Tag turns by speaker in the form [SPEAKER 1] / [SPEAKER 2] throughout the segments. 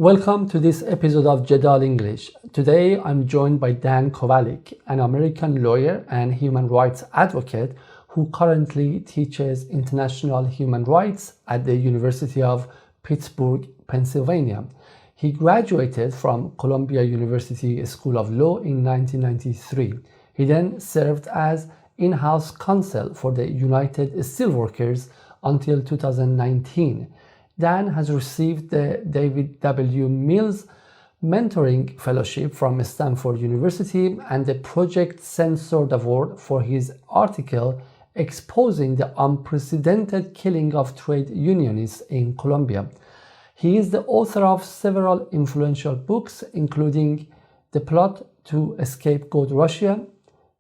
[SPEAKER 1] Welcome to this episode of Jedaal English. Today I'm joined by Dan Kovalik, an American lawyer and human rights advocate who currently teaches international human rights at the University of Pittsburgh, Pennsylvania. He graduated from Columbia University School of Law in 1993. He then served as in-house counsel for the United Steelworkers until 2019. Dan has received the David W. Mills Mentoring Fellowship from Stanford University and the Project Censored Award for his article exposing the unprecedented killing of trade unionists in Colombia. He is the author of several influential books, including The Plot to Scapegoat Russia,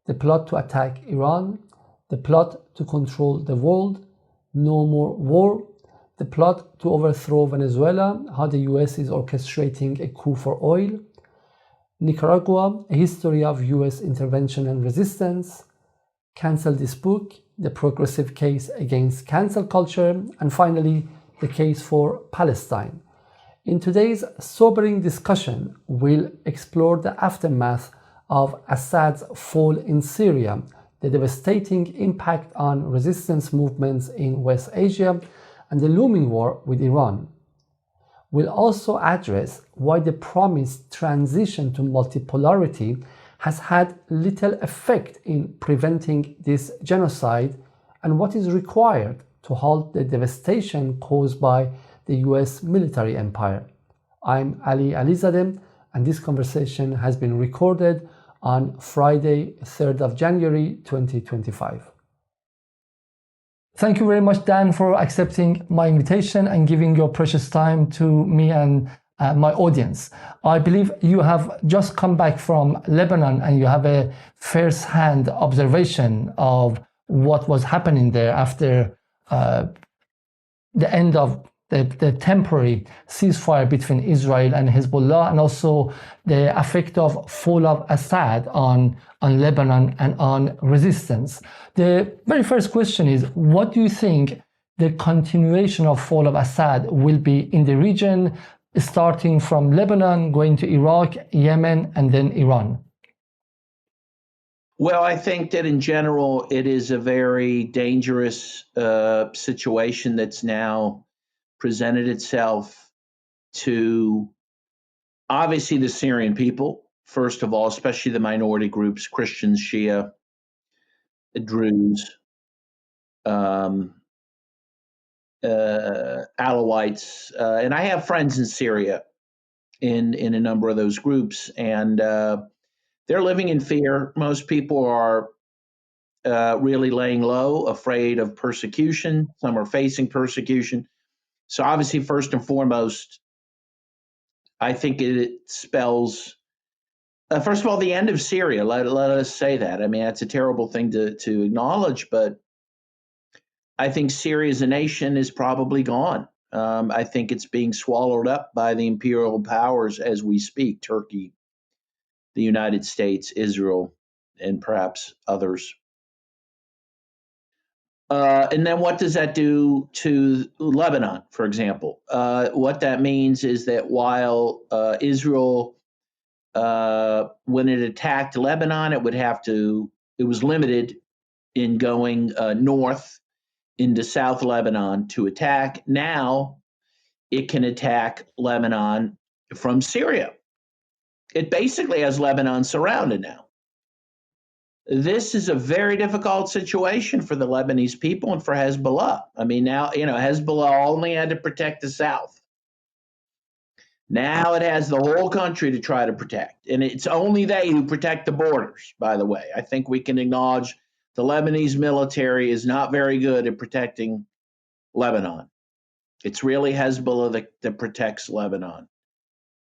[SPEAKER 1] The Plot to Attack Iran, The Plot to Control the World, No More War, The Plot to Overthrow Venezuela, How the US Is Orchestrating a Coup for Oil, Nicaragua, A History of U.S. Intervention and Resistance, Cancel This Book, The Progressive Case Against Cancel Culture, and finally, The Case for Palestine. In today's sobering discussion, we'll explore the aftermath of Assad's fall in Syria, the devastating impact on resistance movements in West Asia, and the looming war with Iran. We'll also address why the promised transition to multipolarity has had little effect in preventing this genocide and what is required to halt the devastation caused by the US military empire. I'm Ali Alizadeh, and this conversation has been recorded on Friday, 3rd of January, 2025. Thank you very much, Dan, for accepting my invitation and giving your precious time to me and my audience. I believe you have just come back from Lebanon and you have a first-hand observation of what was happening there after the end of the temporary ceasefire between Israel and Hezbollah, and also the effect of fall of Assad on Lebanon and on resistance. The very first question is, what do you think the continuation of fall of Assad will be in the region, starting from Lebanon, going to Iraq, Yemen, and then Iran?
[SPEAKER 2] Well, I think that in general, it is a very dangerous situation that's now presented itself to obviously the Syrian people, first of all, especially the minority groups, Christians, Shia, Druze, Alawites, and I have friends in Syria in a number of those groups, and they're living in fear. Most people are really laying low, afraid of persecution. Some are facing persecution. So obviously, first and foremost, I think it spells, first of all, the end of Syria. Let us say that. I mean, that's a terrible thing to acknowledge, but I think Syria as a nation is probably gone. I think it's being swallowed up by the imperial powers as we speak, Turkey, the United States, Israel, and perhaps others. And then what does that do to Lebanon, for example? What that means is that while Israel, when it attacked Lebanon, it was limited in going north into South Lebanon to attack. Now it can attack Lebanon from Syria. It basically has Lebanon surrounded now. This is a very difficult situation for the Lebanese people and for Hezbollah. I mean, now, Hezbollah only had to protect the south. Now it has the whole country to try to protect. And it's only they who protect the borders, by the way. I think we can acknowledge the Lebanese military is not very good at protecting Lebanon. It's really Hezbollah that protects Lebanon.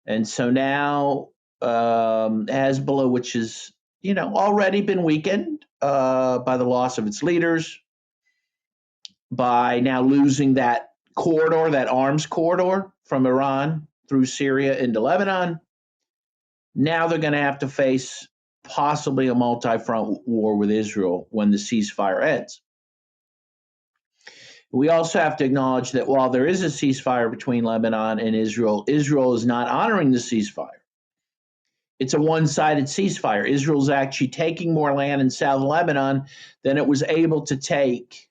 [SPEAKER 2] And so now Hezbollah, which is already been weakened by the loss of its leaders, by now losing that corridor, that arms corridor from Iran through Syria into Lebanon. Now they're going to have to face possibly a multi-front war with Israel when the ceasefire ends. We also have to acknowledge that while there is a ceasefire between Lebanon and Israel, Israel is not honoring the ceasefire. It's a one-sided ceasefire. Israel's actually taking more land in South Lebanon than it was able to take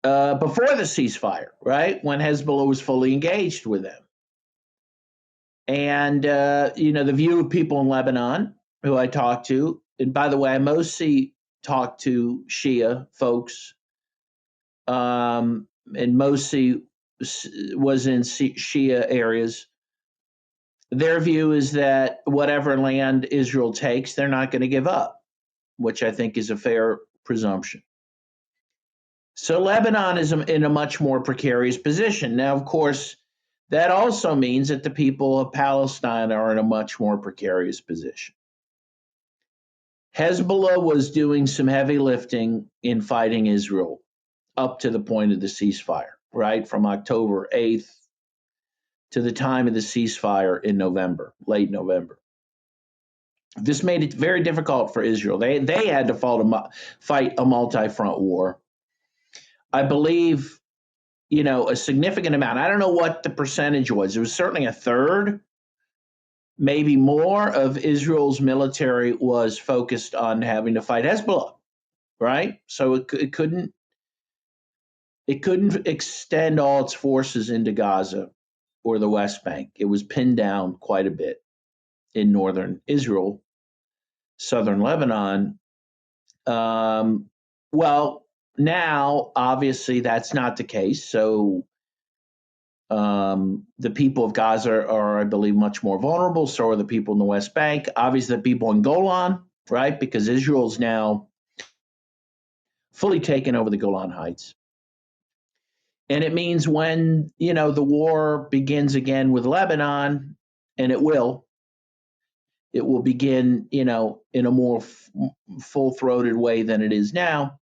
[SPEAKER 2] before the ceasefire, right? When Hezbollah was fully engaged with them. And, the view of people in Lebanon who I talked to, and by the way, I mostly talked to Shia folks, and mostly was in Shia areas. Their view is that whatever land Israel takes, they're not going to give up, which I think is a fair presumption. So Lebanon is in a much more precarious position. Now, of course, that also means that the people of Palestine are in a much more precarious position. Hezbollah was doing some heavy lifting in fighting Israel up to the point of the ceasefire, right? From October 8th to the time of the ceasefire in November, late November. This made it very difficult for Israel. They had to fight a multi-front war. I believe, a significant amount. I don't know what the percentage was. It was certainly a third, maybe more, of Israel's military was focused on having to fight Hezbollah, right? So it couldn't extend all its forces into Gaza or the West Bank. It was pinned down quite a bit in northern Israel, southern Lebanon. Well, now, obviously, that's not the case. So the people of Gaza are, I believe, much more vulnerable. So are the people in the West Bank. Obviously, the people in Golan, right? Because Israel's now fully taken over the Golan Heights. And it means when, the war begins again with Lebanon, and it will begin, in a more full-throated way than it is now.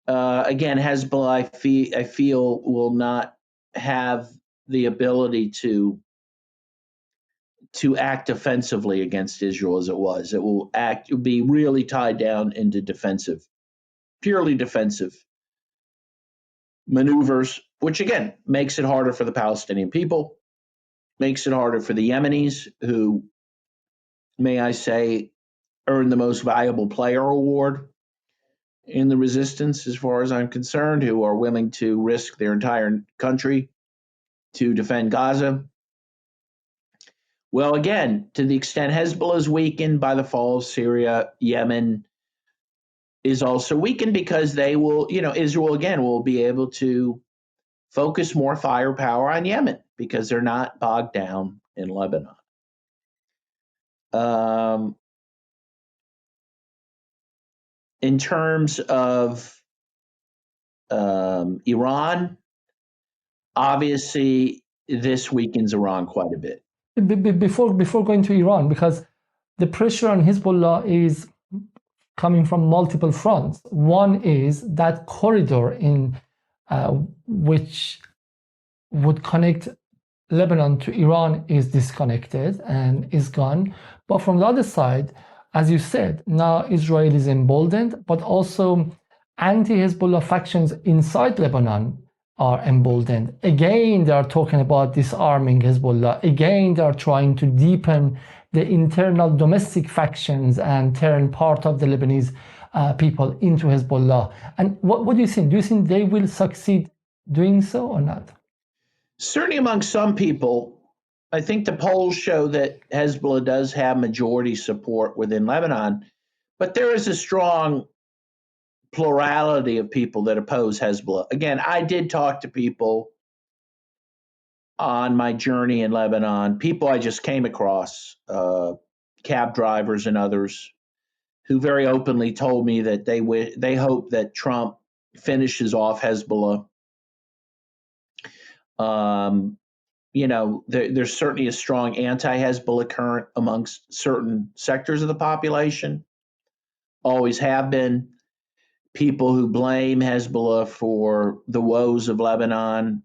[SPEAKER 2] Again, Hezbollah, I feel, will not have the ability to act offensively against Israel as it was. It will be really tied down into purely defensive maneuvers, which again makes it harder for the Palestinian people, makes it harder for the Yemenis, who, may I say, earned the most valuable player award in the resistance, as far as I'm concerned, who are willing to risk their entire country to defend Gaza. Well, again, to the extent Hezbollah is weakened by the fall of Syria, Yemen is also weakened because they will, Israel again will be able to focus more firepower on Yemen because they're not bogged down in Lebanon. In terms of Iran, obviously this weakens Iran quite a bit.
[SPEAKER 1] Before going to Iran, because the pressure on Hezbollah is coming from multiple fronts. One is that corridor in which would connect Lebanon to Iran is disconnected and is gone. But from the other side, as you said, now Israel is emboldened, but also anti-Hezbollah factions inside Lebanon are emboldened. Again, they are talking about disarming Hezbollah. Again, they are trying to deepen the internal domestic factions and turn part of the Lebanese people into Hezbollah. And what do you think? Do you think they will succeed doing so or not?
[SPEAKER 2] Certainly among some people. I think the polls show that Hezbollah does have majority support within Lebanon, but there is a strong plurality of people that oppose Hezbollah. Again, I did talk to people on my journey in Lebanon, people I just came across, cab drivers and others, who very openly told me that they hope that Trump finishes off Hezbollah. There's certainly a strong anti-Hezbollah current amongst certain sectors of the population, always have been. People who blame Hezbollah for the woes of Lebanon,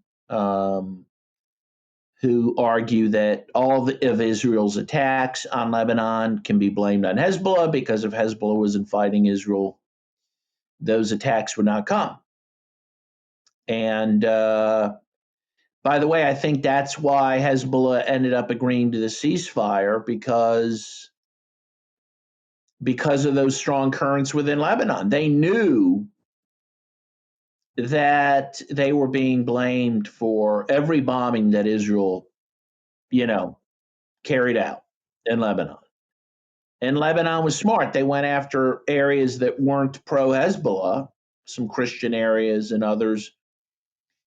[SPEAKER 2] who argue that all of Israel's attacks on Lebanon can be blamed on Hezbollah because if Hezbollah wasn't fighting Israel, those attacks would not come. And by the way, I think that's why Hezbollah ended up agreeing to the ceasefire, because of those strong currents within Lebanon. They knew that they were being blamed for every bombing that Israel, carried out in Lebanon. And Lebanon was smart. They went after areas that weren't pro-Hezbollah, some Christian areas and others,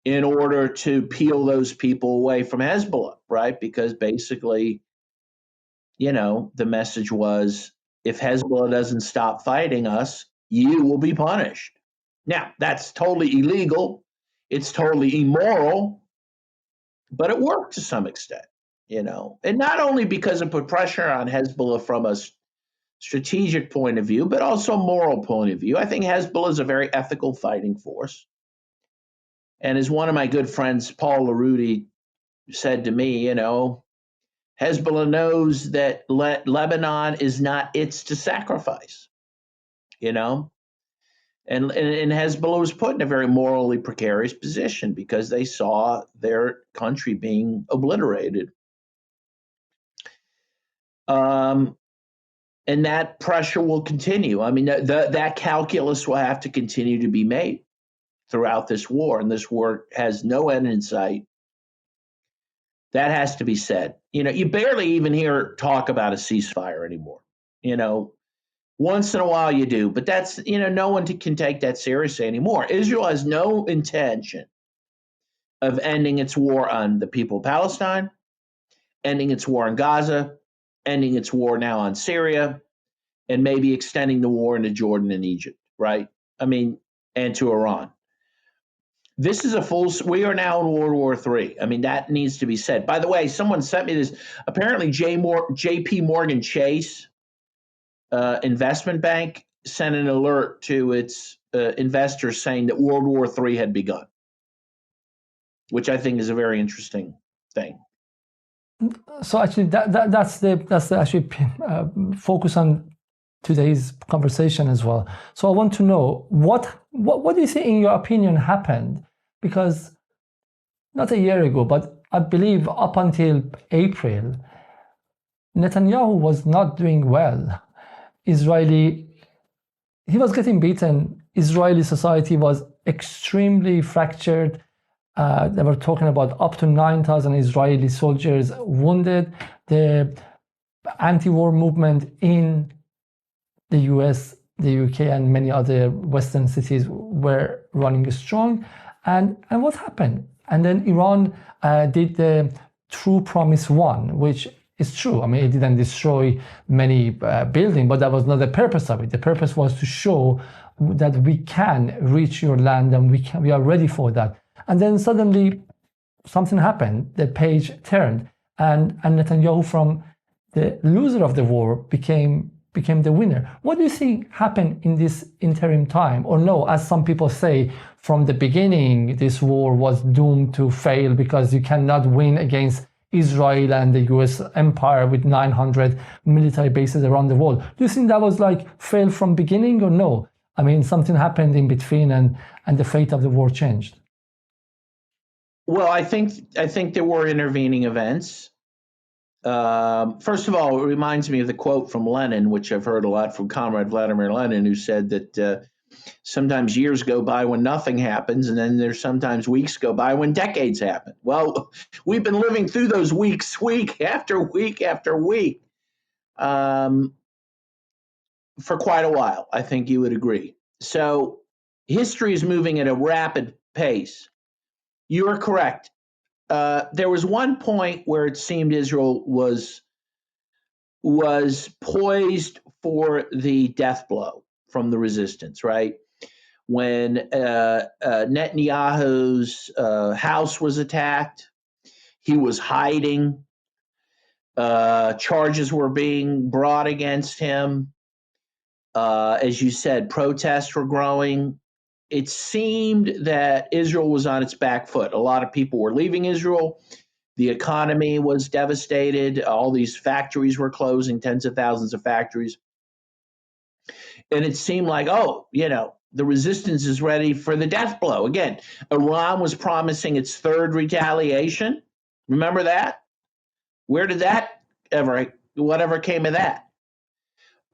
[SPEAKER 2] in order to peel those people away from Hezbollah, right? Because basically, the message was, if Hezbollah doesn't stop fighting us, you will be punished. Now, that's totally illegal. It's totally immoral, but it worked to some extent, and not only because it put pressure on Hezbollah from a strategic point of view, but also moral point of view. I think Hezbollah is a very ethical fighting force. And as one of my good friends, Paul LaRuti, said to me, Hezbollah knows that Lebanon is not its to sacrifice, and Hezbollah was put in a very morally precarious position because they saw their country being obliterated. And that pressure will continue. I mean, that calculus will have to continue to be made throughout this war, and this war has no end in sight. That has to be said. You barely even hear talk about a ceasefire anymore. Once in a while you do, but that's, no one can take that seriously anymore. Israel has no intention of ending its war on the people of Palestine, ending its war in Gaza, ending its war now on Syria, and maybe extending the war into Jordan and Egypt, right? I mean, and to Iran. This is we are now in World War III. I mean, that needs to be said. By the way, someone sent me this. Apparently, J.P. Morgan Chase investment bank sent an alert to its investors saying that World War III had begun, which I think is a very interesting thing.
[SPEAKER 1] So actually, that's the actually focus on today's conversation as well. So I want to know what do you think, in your opinion, happened? Because not a year ago, but I believe up until April, Netanyahu was not doing well. He was getting beaten. Israeli society was extremely fractured. They were talking about up to 9,000 Israeli soldiers wounded. The anti-war movement in the US, the UK, and many other Western cities were running strong. And what happened? And then Iran did the True Promise 1, which is true. I mean, it didn't destroy many buildings, but that was not the purpose of it. The purpose was to show that we can reach your land and we are ready for that. And then suddenly something happened. The page turned, and Netanyahu, from the loser of the war, became the winner. What do you think happened in this interim time? Or no, as some people say, from the beginning, this war was doomed to fail because you cannot win against Israel and the US empire with 900 military bases around the world. Do you think that was fail from beginning, or no? I mean, something happened in between and the fate of the war changed.
[SPEAKER 2] Well, I think there were intervening events. First of all, it reminds me of the quote from Lenin, which I've heard a lot from Comrade Vladimir Lenin, who said that sometimes years go by when nothing happens, and then there's sometimes weeks go by when decades happen. Well, we've been living through those weeks, week after week after week, for quite a while. I think you would agree. So history is moving at a rapid pace. You are correct. There was one point where it seemed Israel was poised for the death blow from the resistance, right? When Netanyahu's house was attacked, he was hiding. Charges were being brought against him. As you said, protests were growing. It seemed that Israel was on its back foot. A lot of people were leaving Israel. The economy was devastated. All these factories were closing, tens of thousands of factories. And it seemed like, The resistance is ready for the death blow. Again, Iran was promising its third retaliation. Remember that? Where did that whatever came of that?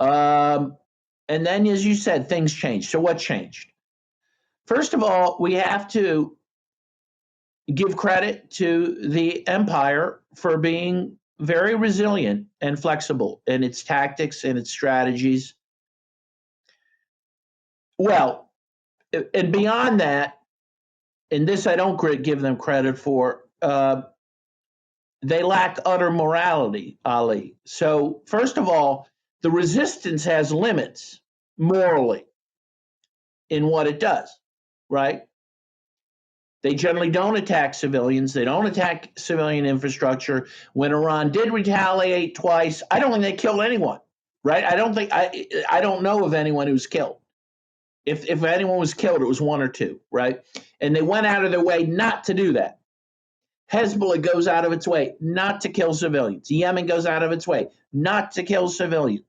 [SPEAKER 2] And then, as you said, things changed. So what changed? First of all, we have to give credit to the empire for being very resilient and flexible in its tactics and its strategies. Well, and beyond that, and this I don't give them credit for, they lack utter morality, Ali. So first of all, the resistance has limits morally in what it does, right? They generally don't attack civilians. They don't attack civilian infrastructure. When Iran did retaliate twice, I don't think they killed anyone, right? I don't know of anyone who's killed. If anyone was killed, it was one or two, right? And they went out of their way not to do that. Hezbollah goes out of its way not to kill civilians. Yemen goes out of its way not to kill civilians.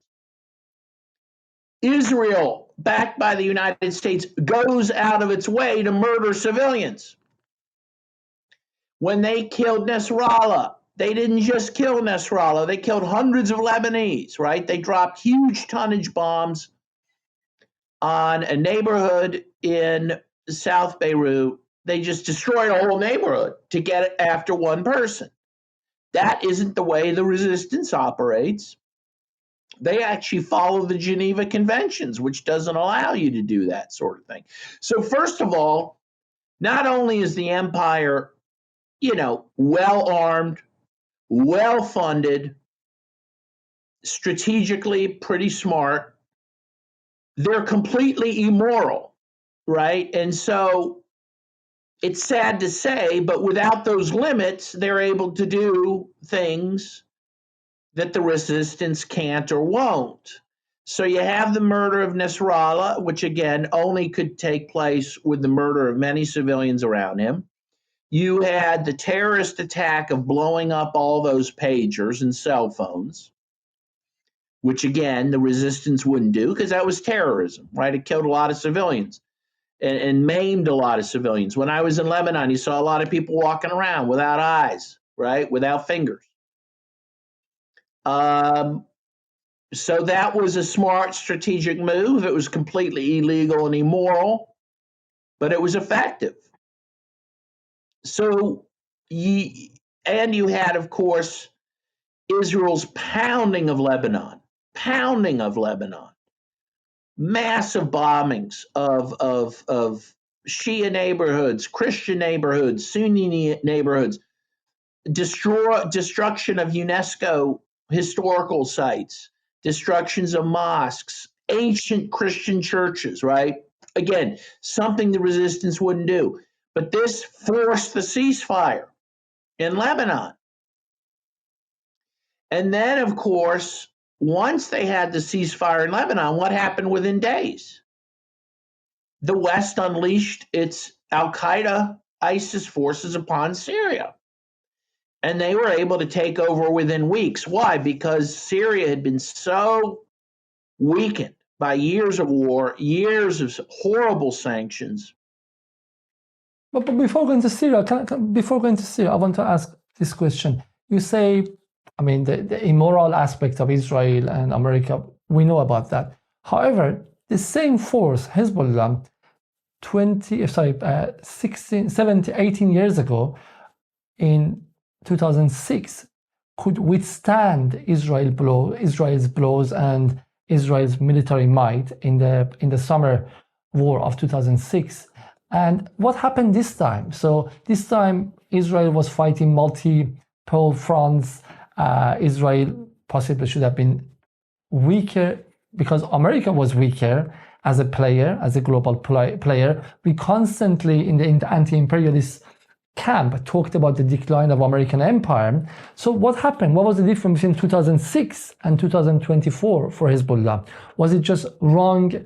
[SPEAKER 2] Israel, backed by the United States, goes out of its way to murder civilians. When they killed Nasrallah, they didn't just kill Nasrallah, they killed hundreds of Lebanese, right? They dropped huge tonnage bombs on a neighborhood in South Beirut. They just destroyed a whole neighborhood to get after one person. That isn't the way the resistance operates. They actually follow the Geneva Conventions, which doesn't allow you to do that sort of thing. So first of all, not only is the empire, well-armed, well-funded, strategically pretty smart, they're completely immoral, right? And so it's sad to say, but without those limits, they're able to do things that the resistance can't or won't. So you have the murder of Nasrallah, which again only could take place with the murder of many civilians around him. You had the terrorist attack of blowing up all those pagers and cell phones, which again the resistance wouldn't do because that was terrorism, right? It killed a lot of civilians and maimed a lot of civilians. When I was in Lebanon, you saw a lot of people walking around without eyes, right? Without fingers. So that was a smart strategic move. It was completely illegal and immoral, but it was effective. So, you had, of course, Israel's pounding of Lebanon, massive bombings of Shia neighborhoods, Christian neighborhoods, Sunni neighborhoods, destruction of UNESCO historical sites, destructions of mosques, ancient Christian churches, right? Again, something the resistance wouldn't do. But this forced the ceasefire in Lebanon. And then, of course, once they had the ceasefire in Lebanon, what happened within days? The West unleashed its Al-Qaeda, ISIS forces upon Syria. And they were able to take over within weeks. Why? Because Syria had been so weakened by years of war, years of horrible sanctions.
[SPEAKER 1] But before going to Syria, I want to ask this question. You say, the immoral aspect of Israel and America, we know about that. However, the same force, Hezbollah, 18 years ago, in 2006, could withstand Israel's blows and Israel's military might in the summer war of 2006. And what happened this time? So this time, Israel was fighting multiple fronts. Israel possibly should have been weaker because America was weaker as a player, as a global player. We constantly, in the anti-imperialist camp, talked about the decline of American empire. So what happened? What was the difference between 2006 and 2024 for Hezbollah? Was it just wrong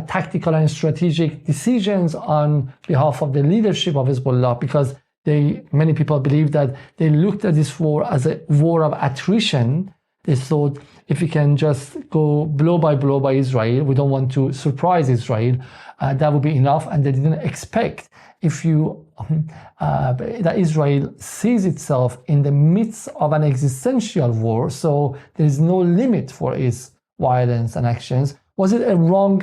[SPEAKER 1] tactical and strategic decisions on behalf of the leadership of Hezbollah? Because many people believe that they looked at this war as a war of attrition, They thought if we can just go blow by Israel, we don't want to surprise Israel, that would be enough. And they didn't expect that Israel sees itself in the midst of an existential war, so there is no limit for its violence and actions. Was it a wrong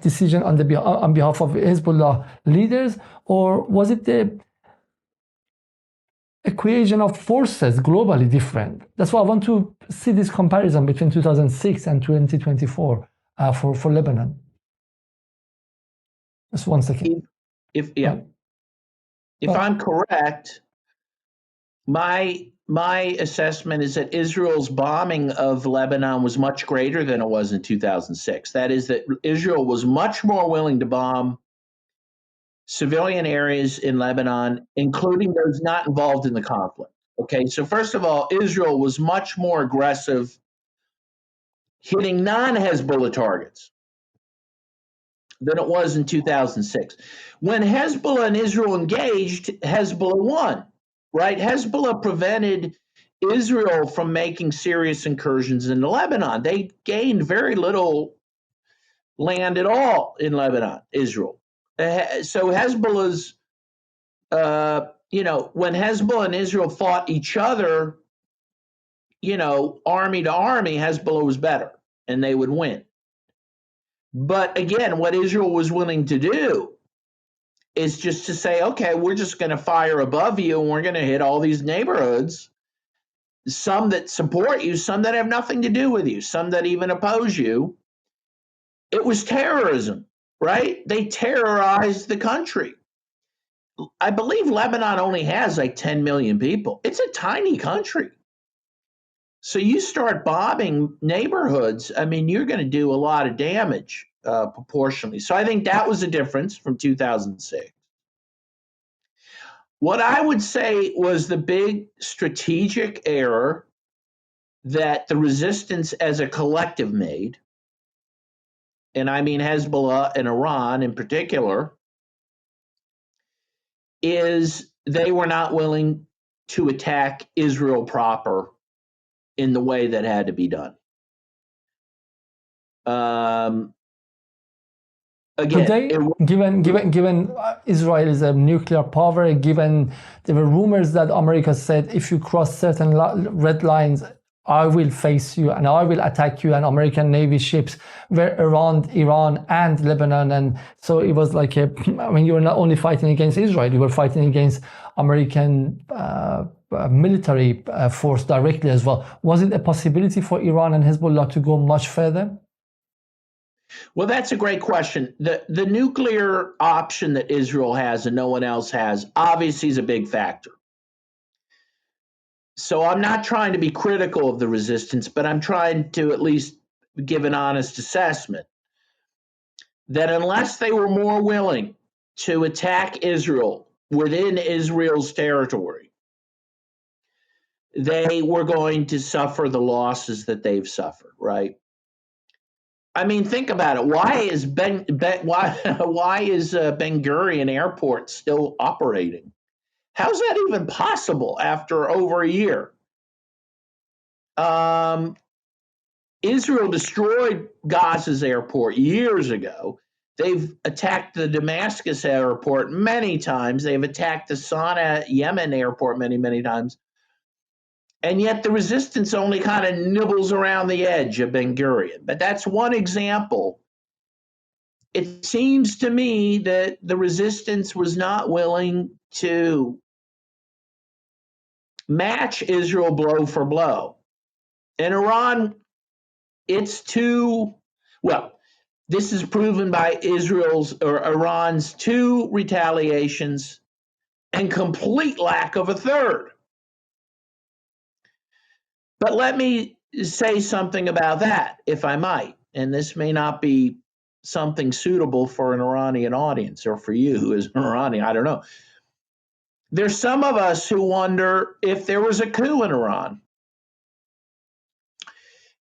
[SPEAKER 1] decision on behalf of Hezbollah leaders, or was it the equation of forces globally different? That's why I want to see this comparison between 2006 and 2024 for Lebanon. Just 1 second.
[SPEAKER 2] If I'm correct, my assessment is that Israel's bombing of Lebanon was much greater than it was in 2006. That is, that Israel was much more willing to bomb civilian areas in Lebanon, including those not involved in the conflict. Okay, so first of all, Israel was much more aggressive hitting non-Hezbollah targets than it was in 2006. When Hezbollah and Israel engaged, Hezbollah won, right? Hezbollah prevented Israel from making serious incursions into Lebanon. They gained very little land at all in Lebanon, Israel. So Hezbollah's, when Hezbollah and Israel fought each other, army to army, Hezbollah was better and they would win. But again, what Israel was willing to do is just to say, okay, we're just going to fire above you and we're going to hit all these neighborhoods, some that support you, some that have nothing to do with you, some that even oppose you. It was terrorism, right? They terrorized the country. I believe Lebanon only has like 10 million people. It's a tiny country. So you start bombing neighborhoods, I mean, you're going to do a lot of damage proportionally. So I think that was a difference from 2006. What I would say was the big strategic error that the resistance as a collective made, and I mean Hezbollah and Iran in particular, is they were not willing to attack Israel proper in the way that had to be done.
[SPEAKER 1] Again, given Israel is a nuclear power, given there were rumors that America said, if you cross certain red lines, I will face you and I will attack you, and American Navy ships were around Iran and Lebanon. And so it was like you were not only fighting against Israel, you were fighting against American military force directly as well. Was it a possibility for Iran and Hezbollah to go much further?
[SPEAKER 2] Well, that's a great question. The nuclear option that Israel has and no one else has obviously is a big factor. So I'm not trying to be critical of the resistance, but I'm trying to at least give an honest assessment that unless they were more willing to attack Israel within Israel's territory, they were going to suffer the losses that they've suffered, right? I mean, think about it. Why is Ben Gurion Airport still operating? How's that even possible after over a year? Israel destroyed Gaza's airport years ago. They've attacked the Damascus airport many times. They've attacked the Sana'a, Yemen airport many, many times. And yet the resistance only kind of nibbles around the edge of Ben Gurion. But that's one example. It seems to me that the resistance was not willing to match Israel blow for blow. And Iran, this is proven by Iran's two retaliations and complete lack of a third. But let me say something about that, if I might. And this may not be something suitable for an Iranian audience or for you who is an Iranian, I don't know. There's some of us who wonder if there was a coup in Iran,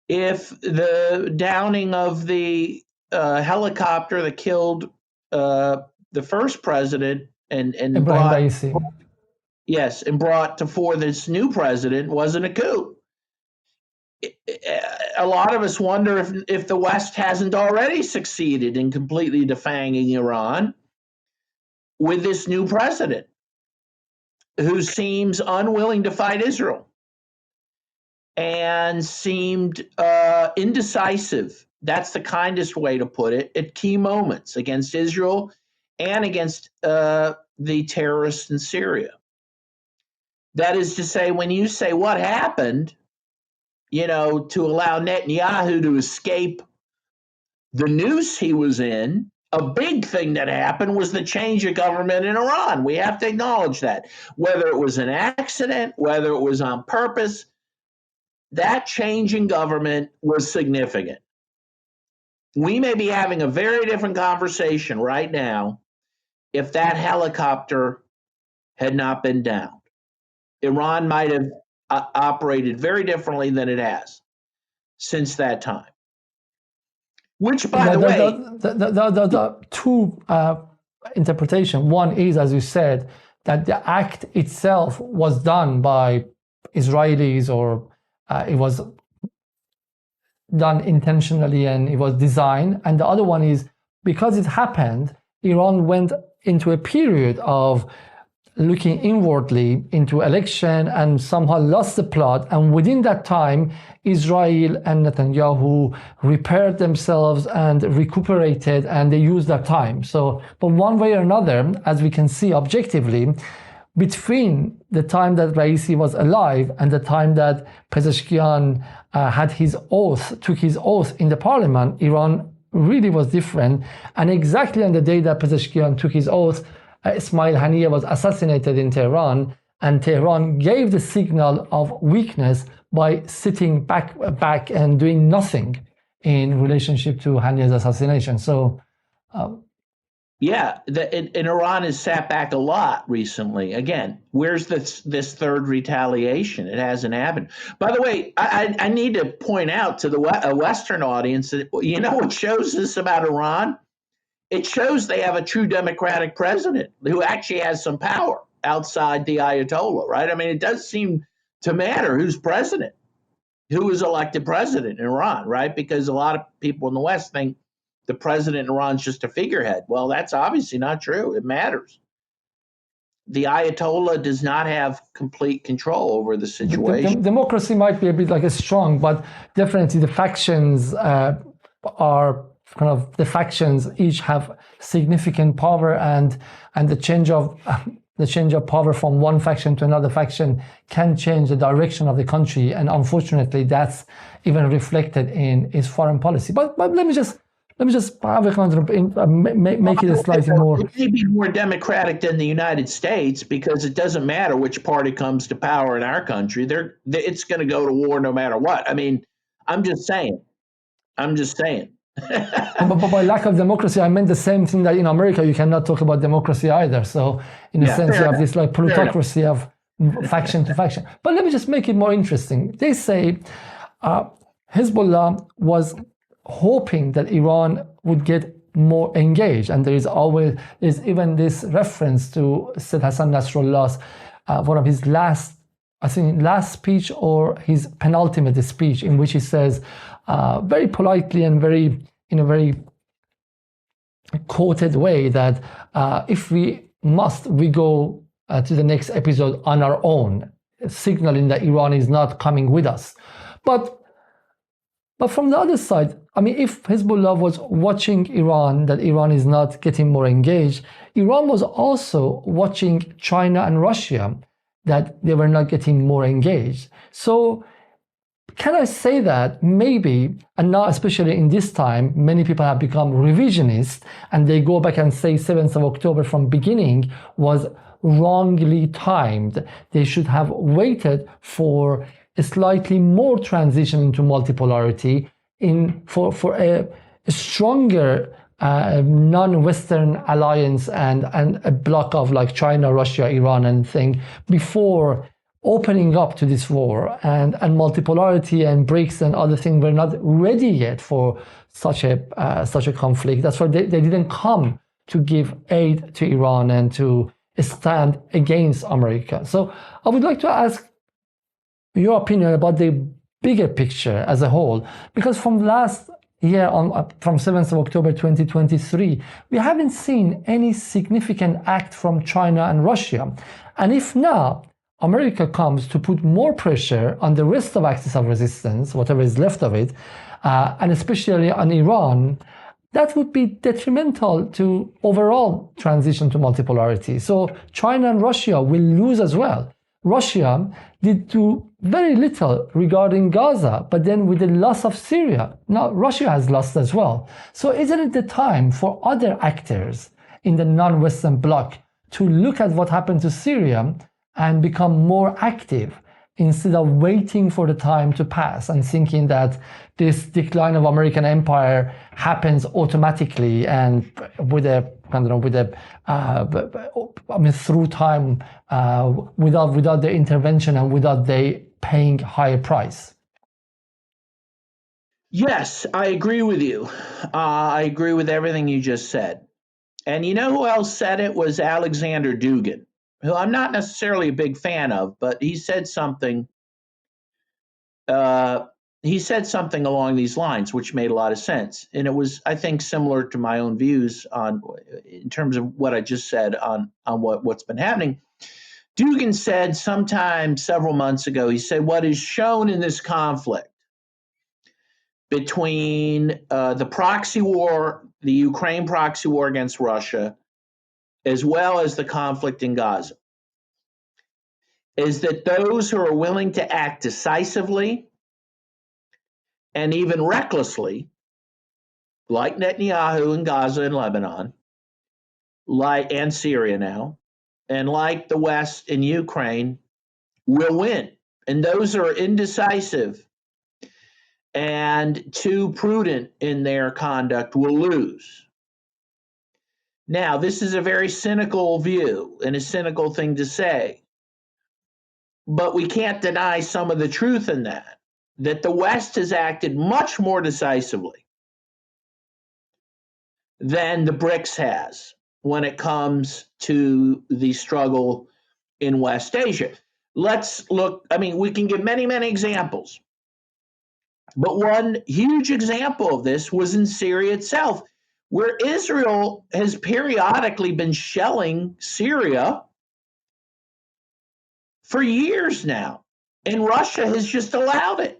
[SPEAKER 2] if the downing of the helicopter that killed the first president and brought to fore this new president wasn't a coup. a lot of us wonder if the West hasn't already succeeded in completely defanging Iran with this new president who seems unwilling to fight Israel and seemed indecisive. That's the kindest way to put it, at key moments against Israel and against the terrorists in Syria. That is to say, when you say what happened, to allow Netanyahu to escape the noose he was in, a big thing that happened was the change of government in Iran. We have to acknowledge that. Whether it was an accident, whether it was on purpose, that change in government was significant. We may be having a very different conversation right now if that helicopter had not been downed. Iran might have operated very differently than it has since that time. Which, by the way,
[SPEAKER 1] the two interpretations. One is, as you said, that the act itself was done by Israelis, or it was done intentionally and it was designed. And the other one is, because it happened, Iran went into a period of looking inwardly into election and somehow lost the plot. And within that time, Israel and Netanyahu repaired themselves and recuperated, and they used that time. So, but one way or another, as we can see objectively, between the time that Raisi was alive and the time that Pezeshkian took his oath in the parliament, Iran really was different. And exactly on the day that Pezeshkian took his oath, Ismail Haniyeh was assassinated in Tehran, and Tehran gave the signal of weakness by sitting back and doing nothing in relationship to Haniyeh's assassination. So,
[SPEAKER 2] and Iran has sat back a lot recently. Again, where's this third retaliation? It hasn't happened. By the way, I need to point out to the Western audience that, what shows this about Iran? It shows they have a true democratic president who actually has some power outside the Ayatollah, right? I mean, it does seem to matter who's president, who is elected president in Iran, right? Because a lot of people in the West think the president in Iran is just a figurehead. Well, that's obviously not true. It matters. The Ayatollah does not have complete control over the situation.
[SPEAKER 1] Democracy might be a bit strong, but definitely the factions the factions each have significant power, and the change of power from one faction to another faction can change the direction of the country, and unfortunately that's even reflected in its foreign policy. But let me just have a make it a slightly more.
[SPEAKER 2] It may be more democratic than the United States, because it doesn't matter which party comes to power in our country. It's going to go to war no matter what. I mean, I'm just saying.
[SPEAKER 1] But by lack of democracy, I meant the same thing that in America you cannot talk about democracy either. So in a sense, you have this plutocracy of faction to faction. But let me just make it more interesting. They say Hezbollah was hoping that Iran would get more engaged, and there's even this reference to Said Hassan Nasrullah's one of his last speech, or his penultimate speech, in which he says very politely and in a very quoted way that if we must, we go to the next episode on our own, signaling that Iran is not coming with us. But from the other side, I mean, if Hezbollah was watching Iran, that Iran is not getting more engaged, Iran was also watching China and Russia, that they were not getting more engaged. So can I say that maybe, and now especially in this time, many people have become revisionist, and they go back and say 7th of October from beginning was wrongly timed. They should have waited for a slightly more transition into multipolarity, for a stronger non-Western alliance and a block of China, Russia, Iran and thing before opening up to this war, and multipolarity and BRICS and other things were not ready yet for such a conflict. That's why they didn't come to give aid to Iran and to stand against America. So I would like to ask your opinion about the bigger picture as a whole, because from last year on, from 7th of October 2023, we haven't seen any significant act from China and Russia. And if now America comes to put more pressure on the rest of axis of resistance, whatever is left of it, and especially on Iran, that would be detrimental to overall transition to multipolarity. So China and Russia will lose as well. Russia did do very little regarding Gaza, but then with the loss of Syria, now Russia has lost as well. So isn't it the time for other actors in the non-Western bloc to look at what happened to Syria and become more active instead of waiting for the time to pass and thinking that this decline of American empire happens automatically and with a, I don't know, with a, through time, without the intervention and without they paying higher price?
[SPEAKER 2] Yes, I agree with you. I agree with everything you just said. And you know who else said it? Was Alexander Dugin, who I'm not necessarily a big fan of, but he said something. He said something along these lines, which made a lot of sense, and it was, I think, similar to my own views on, in terms of what I just said on what's been happening. Dugin said sometime several months ago, he said, what is shown in this conflict between the proxy war, the Ukraine proxy war against Russia, as well as the conflict in Gaza, is that those who are willing to act decisively and even recklessly, like Netanyahu in Gaza and Lebanon, and Syria now, and like the West in Ukraine, will win. And those who are indecisive and too prudent in their conduct will lose. Now, this is a very cynical view and a cynical thing to say, but we can't deny some of the truth in that the West has acted much more decisively than the BRICS has when it comes to the struggle in West Asia. Let's look, we can give many, many examples, but one huge example of this was in Syria itself, where Israel has periodically been shelling Syria for years now, and Russia has just allowed it.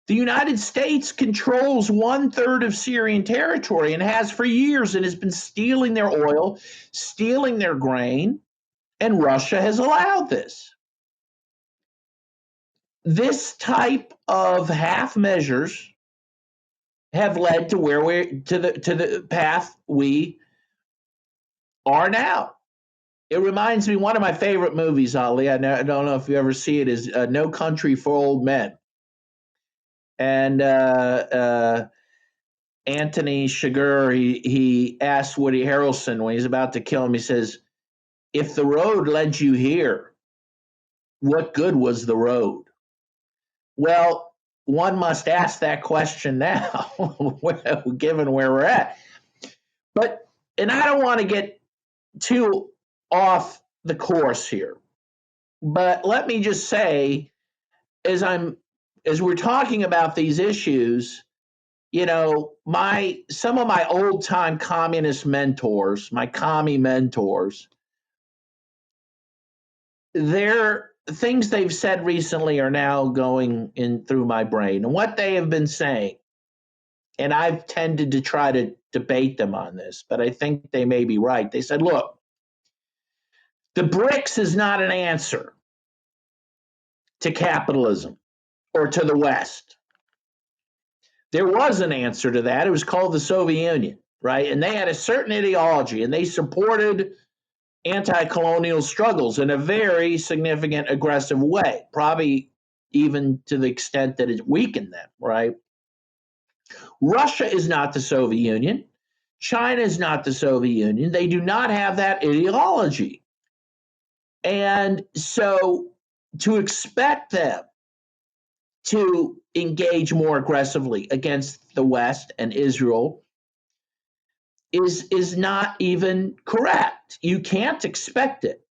[SPEAKER 2] The United States controls 1/3 of Syrian territory and has for years, and has been stealing their oil, stealing their grain, and Russia has allowed this. This type of half measures have led to where to the path we are now. It reminds me, one of my favorite movies, Ali, I don't know if you ever see it, is No Country for Old Men. And Anthony Chigurh, he asked Woody Harrelson when he's about to kill him, he says, if the road led you here, what good was the road? Well, one must ask that question now, given where we're at. And I don't want to get too off the course here, but let me just say, as we're talking about these issues, some of my old time communist mentors, my commie mentors, their things they've said recently are now going in through my brain, and what they have been saying, and I've tended to try to debate them on this, but I think they may be right. They said, look, the BRICS is not an answer to capitalism or to the West. There was an answer to that. It was called the Soviet Union, right? And they had a certain ideology, and they supported anti-colonial struggles in a very significant, aggressive way, probably even to the extent that it weakened them, right? Russia is not the Soviet Union. China is not the Soviet Union. They do not have that ideology. And so to expect them to engage more aggressively against the West and Israel is not even correct. You can't expect it,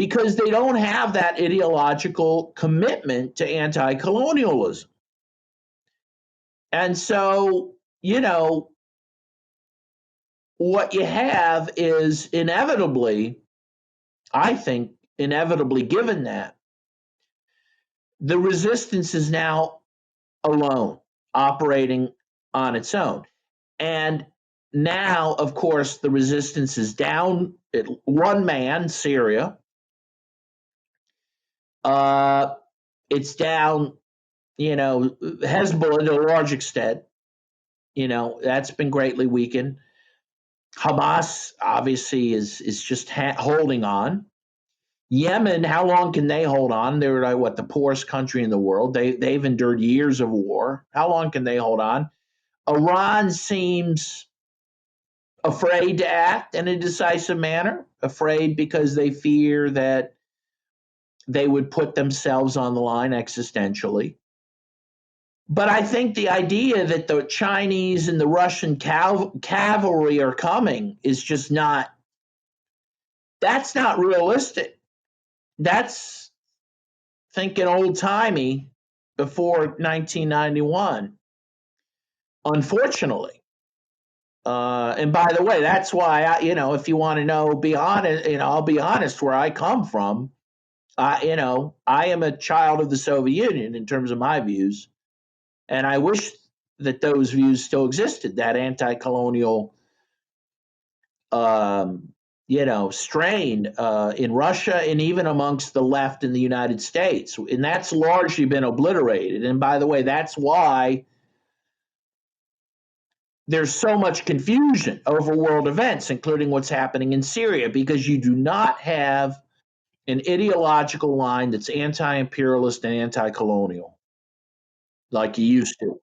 [SPEAKER 2] because they don't have that ideological commitment to anti-colonialism. And so, what you have is inevitably, given that, the resistance is now alone, operating on its own. And now, of course, the resistance is down at one man, Syria. It's down, Hezbollah to a large extent. That's been greatly weakened. Hamas obviously is just holding on. Yemen, how long can they hold on? They're the poorest country in the world. They've endured years of war. How long can they hold on? Iran seems afraid to act in a decisive manner, afraid because they fear that they would put themselves on the line existentially. But I think the idea that the Chinese and the Russian cavalry are coming is just that's not realistic. That's thinking old-timey before 1991, unfortunately. And by the way, that's why, if you want to know, be honest, I'll be honest where I come from. I am a child of the Soviet Union in terms of my views. And I wish that those views still existed, that anti-colonial, strain in Russia and even amongst the left in the United States. And that's largely been obliterated. And by the way, that's why there's so much confusion over world events, including what's happening in Syria, because you do not have an ideological line that's anti-imperialist and anti-colonial like you used to.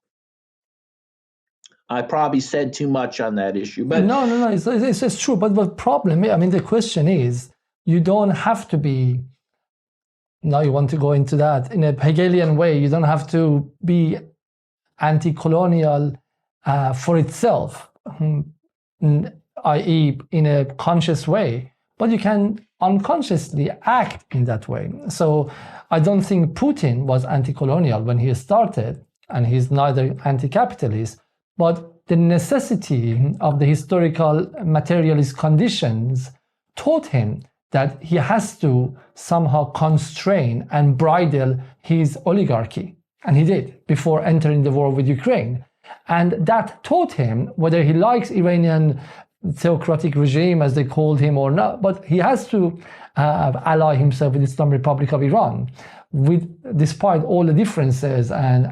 [SPEAKER 2] I probably said too much on that issue, but
[SPEAKER 1] no, it's true. But the problem, the question is, you don't have to be. Now you want to go into that in a Hegelian way. You don't have to be anti-colonial for itself, i.e., in a conscious way, but you can unconsciously act in that way. So I don't think Putin was anti-colonial when he started, and he's neither anti-capitalist, but the necessity of the historical materialist conditions taught him that he has to somehow constrain and bridle his oligarchy. And he did before entering the war with Ukraine. And that taught him, whether he likes Iranian theocratic regime, as they called him, or not, but he has to ally himself with the Islamic Republic of Iran, despite all the differences and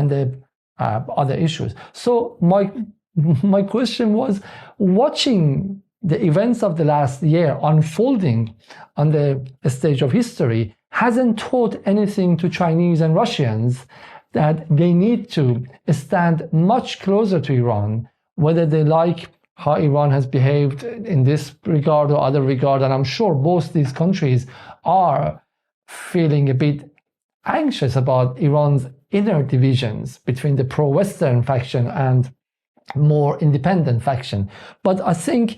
[SPEAKER 1] the other issues. So my question was, watching the events of the last year unfolding on the stage of history hasn't taught anything to Chinese and Russians that they need to stand much closer to Iran, whether they like how Iran has behaved in this regard or other regard. And I'm sure both these countries are feeling a bit anxious about Iran's inner divisions between the pro-Western faction and more independent faction. But I think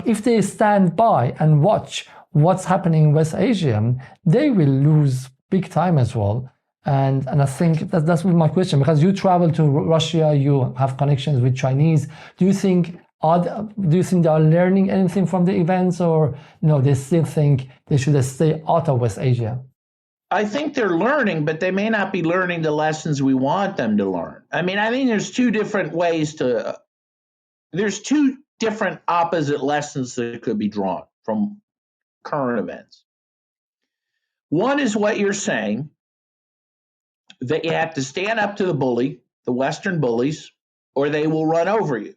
[SPEAKER 1] if they stand by and watch what's happening in West Asia, they will lose big time as well. And I think that's my question, because you travel to Russia, you have connections with Chinese. Do you think they are learning anything from the events, or no, they still think they should stay out of West Asia?
[SPEAKER 2] I think they're learning, but they may not be learning the lessons we want them to learn. I think there's two different there's two different opposite lessons that could be drawn from current events. One is what you're saying, that you have to stand up to the bully, the Western bullies, or they will run over you.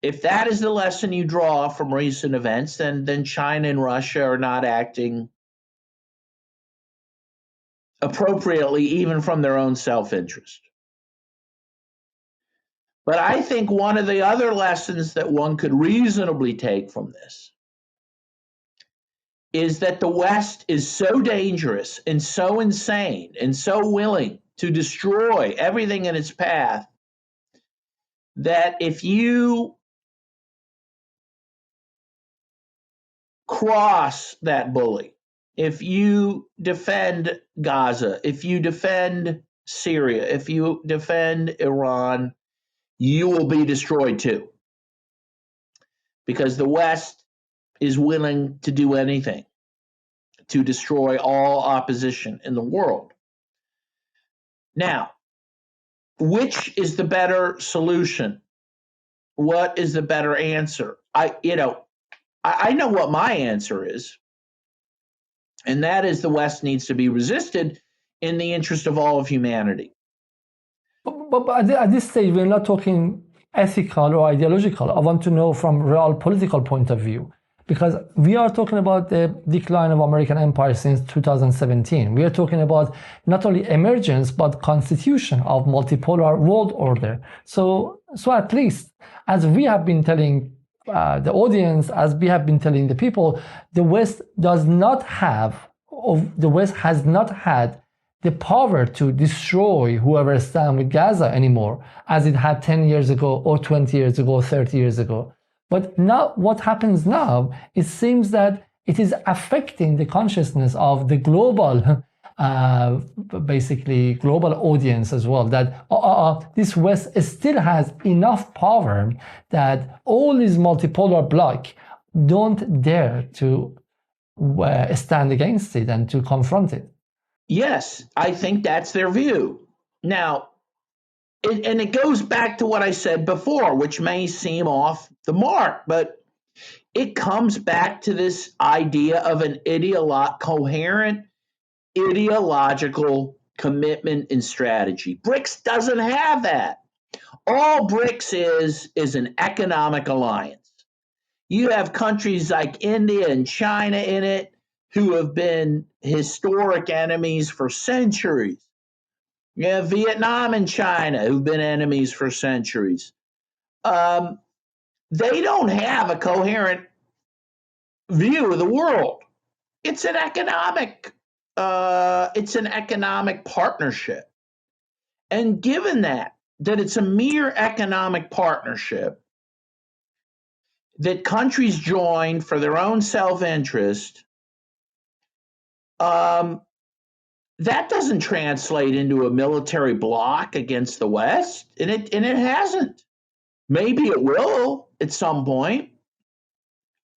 [SPEAKER 2] If that is the lesson you draw from recent events, then China and Russia are not acting appropriately, even from their own self-interest. But I think one of the other lessons that one could reasonably take from this is that the West is so dangerous and so insane and so willing to destroy everything in its path that if you cross that bully, if you defend Gaza, if you defend Syria, if you defend Iran, you will be destroyed too. Because the West is willing to do anything to destroy all opposition in the world. Now, which is the better solution? What is the better answer? I know what my answer is, and that is the West needs to be resisted in the interest of all of humanity.
[SPEAKER 1] But at this stage, we're not talking ethical or ideological. I want to know from real political point of view, because we are talking about the decline of American empire since 2017. We are talking about not only emergence, but constitution of multipolar world order. So at least, as we have been telling the audience, as we have been telling the people, the West has not had the power to destroy whoever stands with Gaza anymore, as it had 10 years ago, or 20 years ago, 30 years ago. But now, what happens now, it seems that it is affecting the consciousness of the global, basically global audience as well, that this West still has enough power that all these multipolar bloc don't dare to stand against it and to confront it.
[SPEAKER 2] Yes, I think that's their view. Now, and it goes back to what I said before, which may seem off the mark, but it comes back to this idea of an coherent ideological commitment and strategy. BRICS doesn't have that. All BRICS is an economic alliance. You have countries like India and China in it, who have been historic enemies for centuries. You have Vietnam and China, who've been enemies for centuries. They don't have a coherent view of the world. It's an economic partnership. And given that it's a mere economic partnership that countries join for their own self-interest, that doesn't translate into a military bloc against the West, and it hasn't. Maybe it will at some point,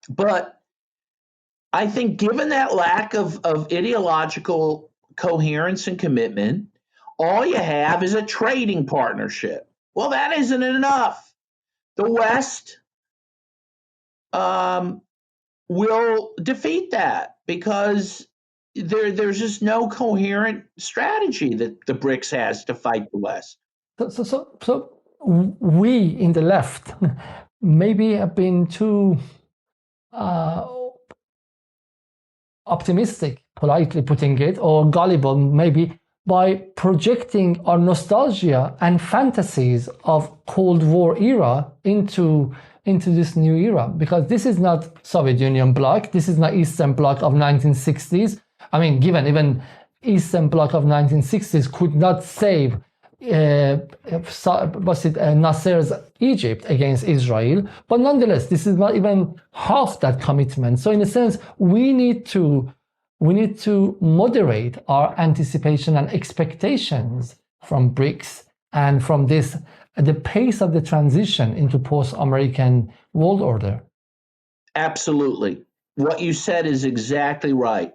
[SPEAKER 2] but I think given that lack of ideological coherence and commitment, all you have is a trading partnership. Well, that isn't enough. The West will defeat that because there's just no coherent strategy that the BRICS has to fight the West.
[SPEAKER 1] So we in the left maybe have been too optimistic, politely putting it, or gullible maybe, by projecting our nostalgia and fantasies of Cold War era into this new era, because this is not Soviet Union bloc, this is not Eastern Bloc of 1960s. I mean, given even Eastern Bloc of 1960s could not save Nasser's Egypt against Israel, but nonetheless, this is not even half that commitment. So in a sense, we need to moderate our anticipation and expectations from BRICS and from the pace of the transition into post-American world order.
[SPEAKER 2] Absolutely. What you said is exactly right.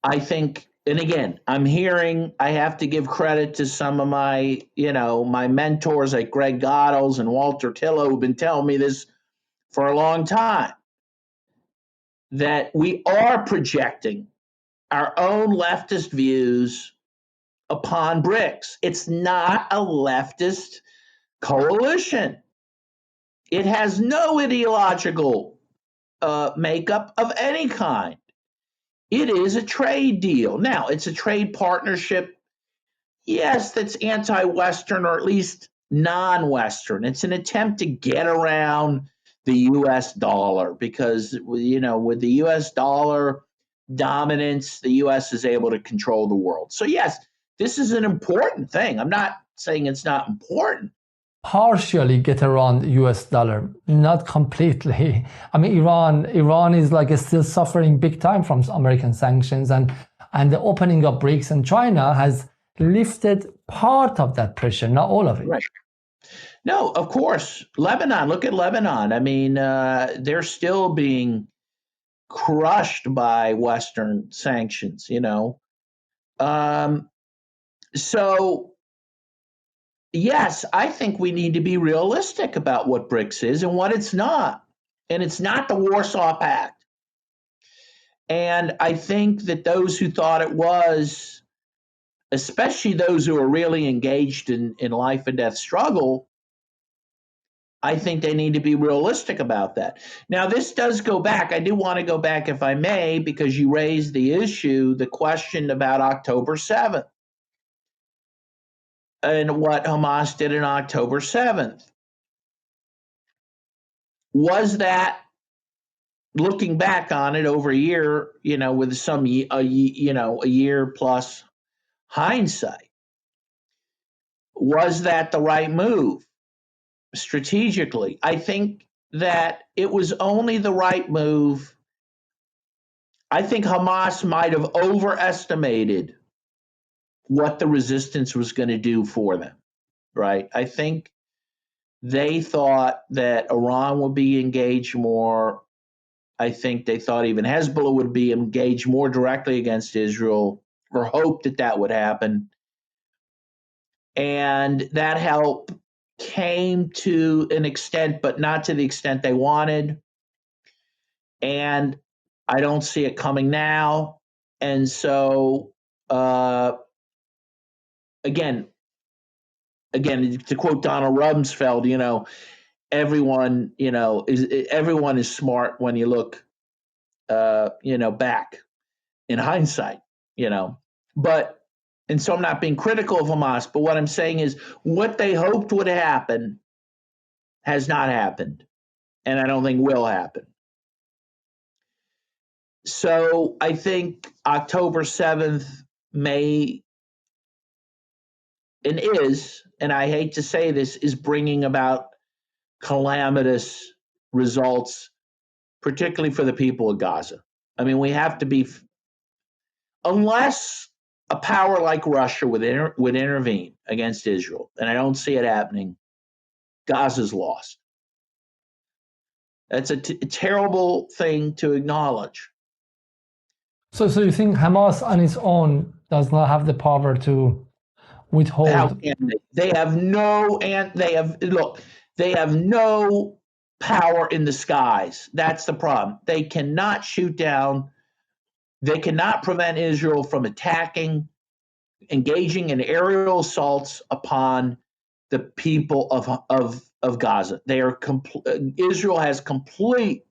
[SPEAKER 2] I think, and again, I have to give credit to some of my mentors like Greg Goddles and Walter Tillow, who've been telling me this for a long time, that we are projecting our own leftist views upon BRICS. It's not a leftist coalition. It has no ideological makeup of any kind. It is a trade deal. Now, it's a trade partnership, yes, that's anti-Western or at least non-Western. It's an attempt to get around the US dollar because, with the US dollar dominance, the US is able to control the world. So yes, this is an important thing. I'm not saying it's not important,
[SPEAKER 1] partially get around the US dollar, not completely. I mean, Iran is like still suffering big time from American sanctions, and the opening of BRICS, and China has lifted part of that pressure, not all of it.
[SPEAKER 2] Right. No, of course. Lebanon, look at Lebanon. I mean, they're still being crushed by Western sanctions, you know. So, yes, I think we need to be realistic about what BRICS is and what it's not. And it's not the Warsaw Pact. And I think that those who thought it was, especially those who are really engaged in life and death struggle, I think they need to be realistic about that. Now, this does go back. I do want to go back, if I may, because you raised the issue, the question about October 7th and what Hamas did on October 7th. Was that, looking back on it over a year, you know, with some, a year plus hindsight, was that the right move strategically? I think that it was only the right move. I think Hamas might have overestimated what the resistance was going to do for them, right? I think they thought that Iran would be engaged more. I think they thought even Hezbollah would be engaged more directly against Israel, or hoped that that would happen. And that help came to an extent, but not to the extent they wanted. And I don't see it coming now. And so, again, to quote Donald Rumsfeld, you know, everyone is smart when you look, back in hindsight, you know. But, and so I'm not being critical of Hamas, but what I'm saying is what they hoped would happen has not happened, and I don't think will happen. So I think October 7th may and is, and I hate to say this, is bringing about calamitous results, particularly for the people of Gaza. I mean, we have to be, unless a power like Russia would intervene against Israel, and I don't see it happening, Gaza's lost. That's a terrible thing to acknowledge.
[SPEAKER 1] So you think Hamas on its own does not have the power to withhold?
[SPEAKER 2] How can they? They have no, and they have no power in the skies. That's the problem. They cannot shoot down. They cannot prevent Israel from engaging in aerial assaults upon the people of Gaza. Israel has complete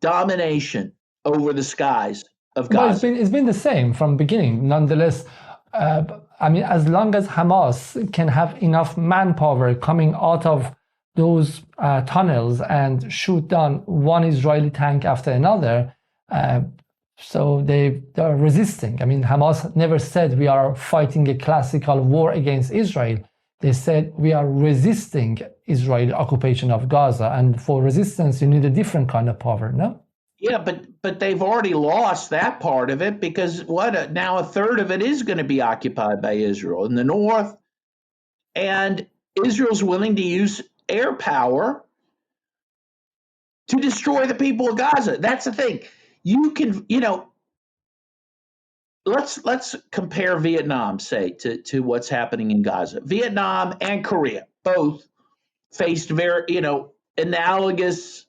[SPEAKER 2] domination over the skies of Gaza.
[SPEAKER 1] But it's been the same from the beginning. Nonetheless, I mean, as long as Hamas can have enough manpower coming out of those tunnels and shoot down one Israeli tank after another, so they are resisting. I mean, Hamas never said we are fighting a classical war against Israel. They said we are resisting Israeli occupation of Gaza, and for resistance you need a different kind of power, no?
[SPEAKER 2] Yeah, but they've already lost that part of it, because now a third of it is going to be occupied by Israel in the north, and Israel's willing to use air power to destroy the people of Gaza. That's the thing. You can, let's compare Vietnam, say, to what's happening in Gaza. Vietnam and Korea both faced very, analogous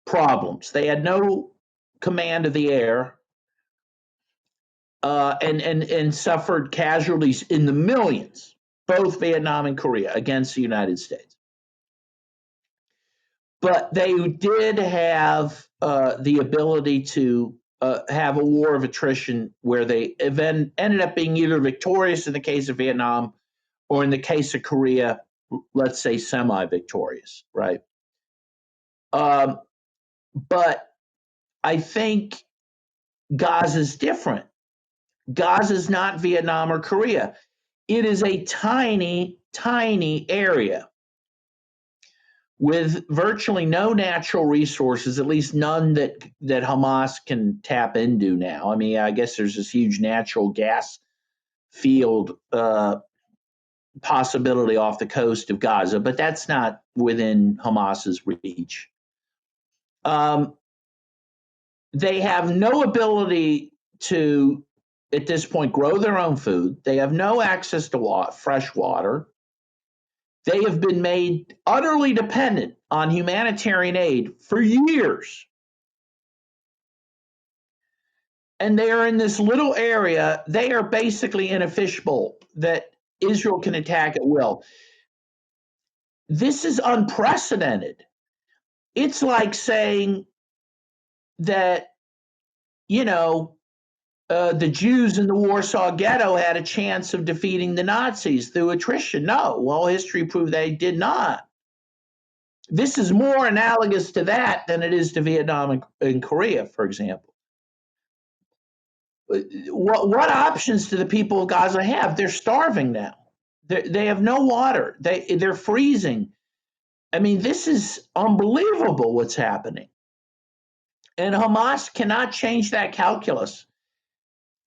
[SPEAKER 2] problems. They had no command of the air, and suffered casualties in the millions, both Vietnam and Korea, against the United States. But they did have the ability to have a war of attrition where they ended up being either victorious in the case of Vietnam, or in the case of Korea, let's say semi-victorious, right? But I think Gaza's different. Gaza's not Vietnam or Korea. It is a tiny, tiny area with virtually no natural resources, at least none that Hamas can tap into now. I mean, I guess there's this huge natural gas field possibility off the coast of Gaza, but that's not within Hamas's reach. They have no ability to, at this point, grow their own food. They have no access to fresh water. They have been made utterly dependent on humanitarian aid for years. And they are in this little area. They are basically in a fishbowl that Israel can attack at will. This is unprecedented. It's like saying that, the Jews in the Warsaw Ghetto had a chance of defeating the Nazis through attrition. No, well, history proved they did not. This is more analogous to that than it is to Vietnam and Korea, for example. What options do the people of Gaza have? They're starving now. They have no water. They're freezing. I mean, this is unbelievable what's happening. And Hamas cannot change that calculus.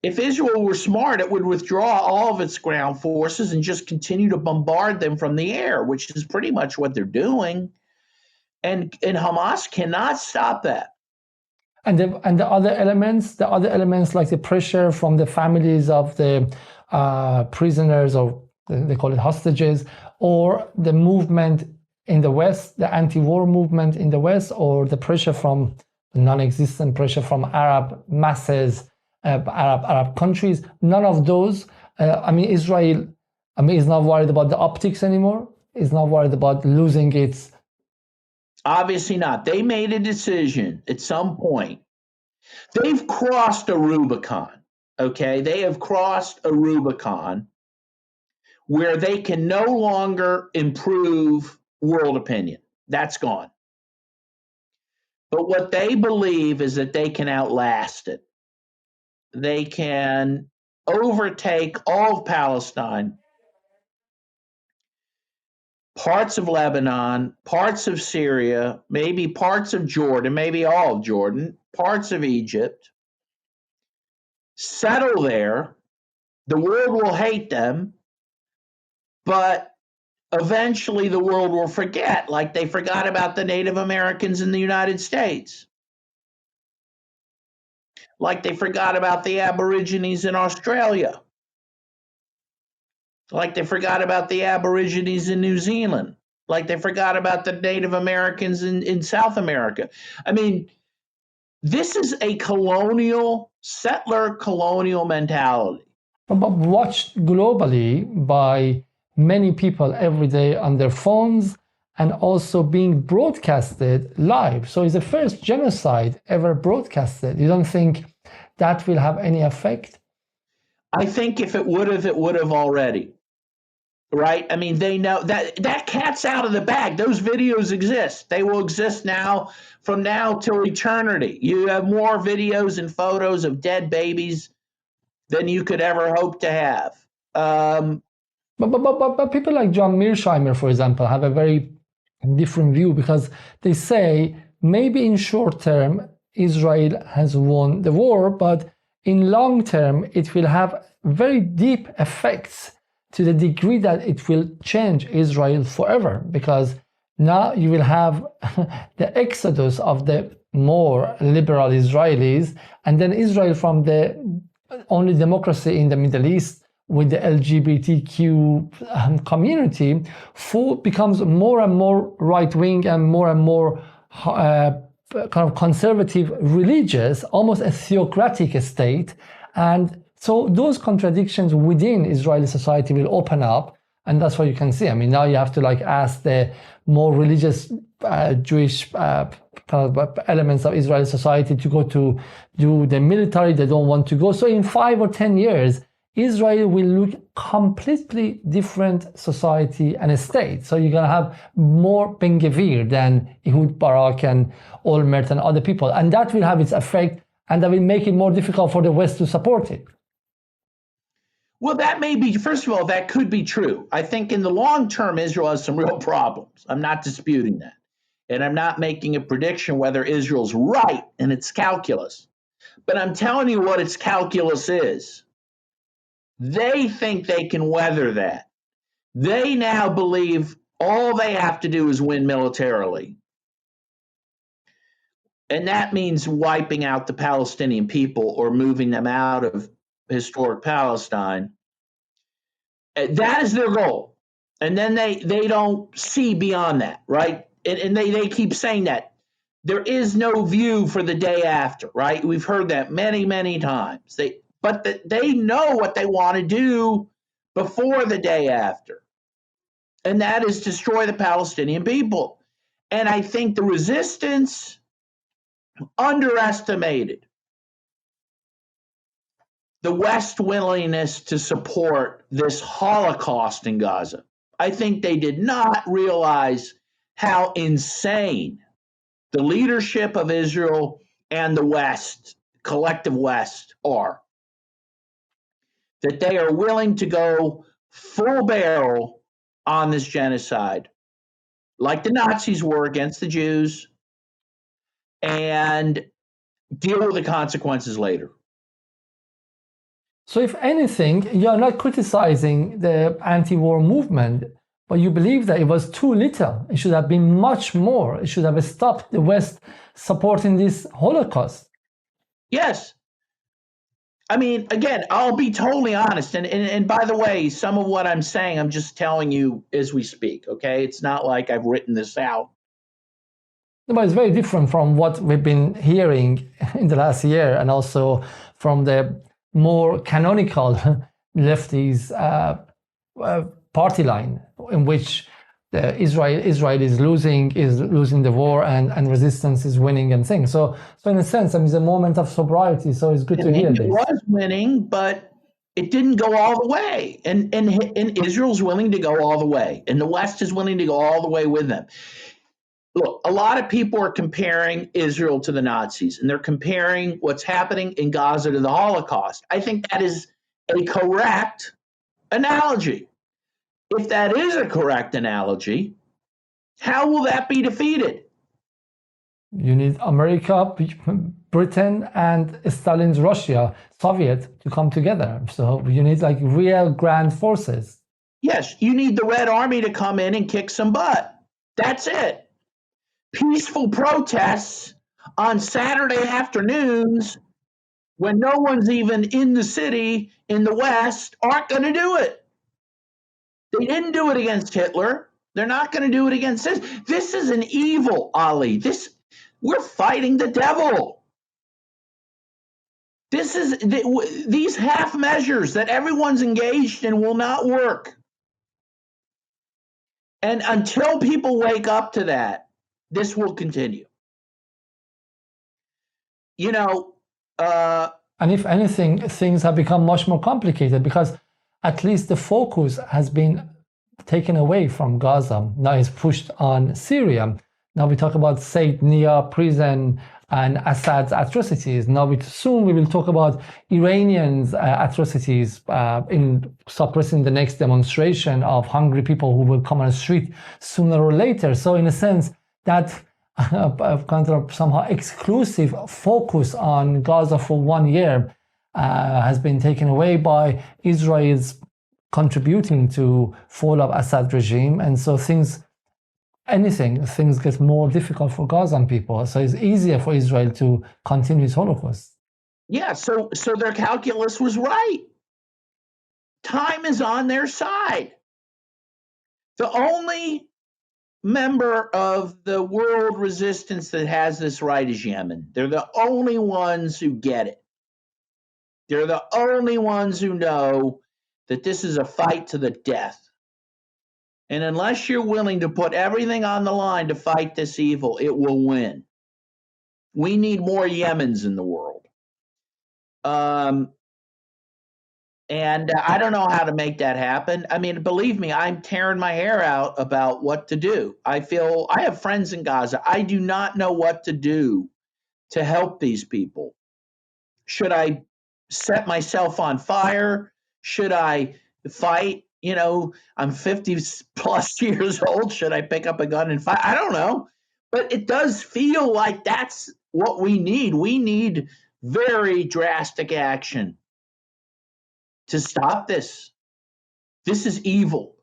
[SPEAKER 2] If Israel were smart, it would withdraw all of its ground forces and just continue to bombard them from the air, which is pretty much what they're doing. And Hamas cannot stop that.
[SPEAKER 1] And the other elements like the pressure from the families of the prisoners, or they call it hostages, or the movement in the West, the anti-war movement in the West, or the pressure from non-existent pressure from Arab masses, Arab countries. None of those. Israel is not worried about the optics anymore. Is not worried about losing its.
[SPEAKER 2] Obviously not. They made a decision at some point. They've crossed a Rubicon. Okay, they have crossed a Rubicon where they can no longer improve world opinion. That's gone. But what they believe is that they can outlast it. They can overtake all of Palestine, parts of Lebanon, parts of Syria, maybe parts of Jordan, maybe all of Jordan, parts of Egypt, settle there. The world will hate them, but eventually the world will forget, like they forgot about the Native Americans in the United States. Like they forgot about the Aborigines in Australia. Like they forgot about the Aborigines in New Zealand. Like they forgot about the Native Americans in South America. I mean, this is a settler colonial mentality.
[SPEAKER 1] But watched globally by many people every day on their phones, and also being broadcasted live. So it's the first genocide ever broadcasted. You don't think that will have any effect?
[SPEAKER 2] I think if it would have already. Right? I mean, they know that cat's out of the bag. Those videos exist. They will exist now, from now till eternity. You have more videos and photos of dead babies than you could ever hope to have.
[SPEAKER 1] But people like John Mearsheimer, for example, have a very different view, because they say maybe in short term Israel has won the war, but in long term it will have very deep effects, to the degree that it will change Israel forever, because now you will have the exodus of the more liberal Israelis, and then Israel, from the only democracy in the Middle East with the LGBTQ community, becomes more and more right-wing and more kind of conservative, religious, almost a theocratic state. And so those contradictions within Israeli society will open up, and that's what you can see. I mean, now you have to ask the more religious Jewish kind of elements of Israeli society to go to do the military. They don't want to go. So in 5 or 10 years, Israel will look completely different society and a state. So you're going to have more Ben Gvir than Ehud Barak and Olmert and other people. And that will have its effect, and that will make it more difficult for the West to support it.
[SPEAKER 2] Well, that may be, first of all, that could be true. I think in the long term, Israel has some real problems. I'm not disputing that. And I'm not making a prediction whether Israel's right in its calculus, but I'm telling you what its calculus is. They think they can weather that. They now believe all they have to do is win militarily. And that means wiping out the Palestinian people or moving them out of historic Palestine. That is their goal. And then they don't see beyond that, right? And they keep saying that. There is no view for the day after, right? We've heard that many, many times. But they know what they want to do before the day after. And that is destroy the Palestinian people. And I think the resistance underestimated the West's willingness to support this Holocaust in Gaza. I think they did not realize how insane the leadership of Israel and the West, collective West, are. That they are willing to go full barrel on this genocide, like the Nazis were against the Jews, and deal with the consequences later.
[SPEAKER 1] So if anything, you are not criticizing the anti-war movement, but you believe that it was too little. It should have been much more. It should have stopped the West supporting this Holocaust.
[SPEAKER 2] Yes. I mean, again, I'll be totally honest. And by the way, some of what I'm saying, I'm just telling you as we speak, okay? It's not like I've written this out.
[SPEAKER 1] But it's very different from what we've been hearing in the last year, and also from the more canonical lefties party line, in which Israel is losing the war, and resistance is winning and things. So in a sense, it's a moment of sobriety. So it's good to hear this.
[SPEAKER 2] It was winning, but it didn't go all the way. And Israel's willing to go all the way, and the West is willing to go all the way with them. Look, a lot of people are comparing Israel to the Nazis, and they're comparing what's happening in Gaza to the Holocaust. I think that is a correct analogy. If that is a correct analogy, how will that be defeated?
[SPEAKER 1] You need America, Britain, and Stalin's Russia, Soviet, to come together. So you need like real grand forces.
[SPEAKER 2] Yes, you need the Red Army to come in and kick some butt. That's it. Peaceful protests on Saturday afternoons when no one's even in the city in the West aren't going to do it. They didn't do it against Hitler. They're not going to do it against this. This is an evil, Ali. We're fighting the devil. These half measures that everyone's engaged in will not work. And until people wake up to that, this will continue.
[SPEAKER 1] And if anything, things have become much more complicated, because at least the focus has been taken away from Gaza. Now it's pushed on Syria. Now we talk about Saint Nia prison and Assad's atrocities. Now soon we will talk about Iranians' atrocities in suppressing the next demonstration of hungry people who will come on the street sooner or later. So in a sense, that kind of somehow exclusive focus on Gaza for 1 year has been taken away by Israel's contributing to fall of Assad regime. And so things get more difficult for Gazan people. So it's easier for Israel to continue its Holocaust.
[SPEAKER 2] Yeah, so their calculus was right. Time is on their side. The only member of the world resistance that has this right is Yemen. They're the only ones who get it. They're the only ones who know that this is a fight to the death. And unless you're willing to put everything on the line to fight this evil, it will win. We need more Yemens in the world. And I don't know how to make that happen. I mean, believe me, I'm tearing my hair out about what to do. I have friends in Gaza. I do not know what to do to help these people. Should I set myself on fire? Should I fight? I'm 50 plus years old. Should I pick up a gun and fight? I don't know. But it does feel like that's what we need. We need very drastic action to stop this. This is evil.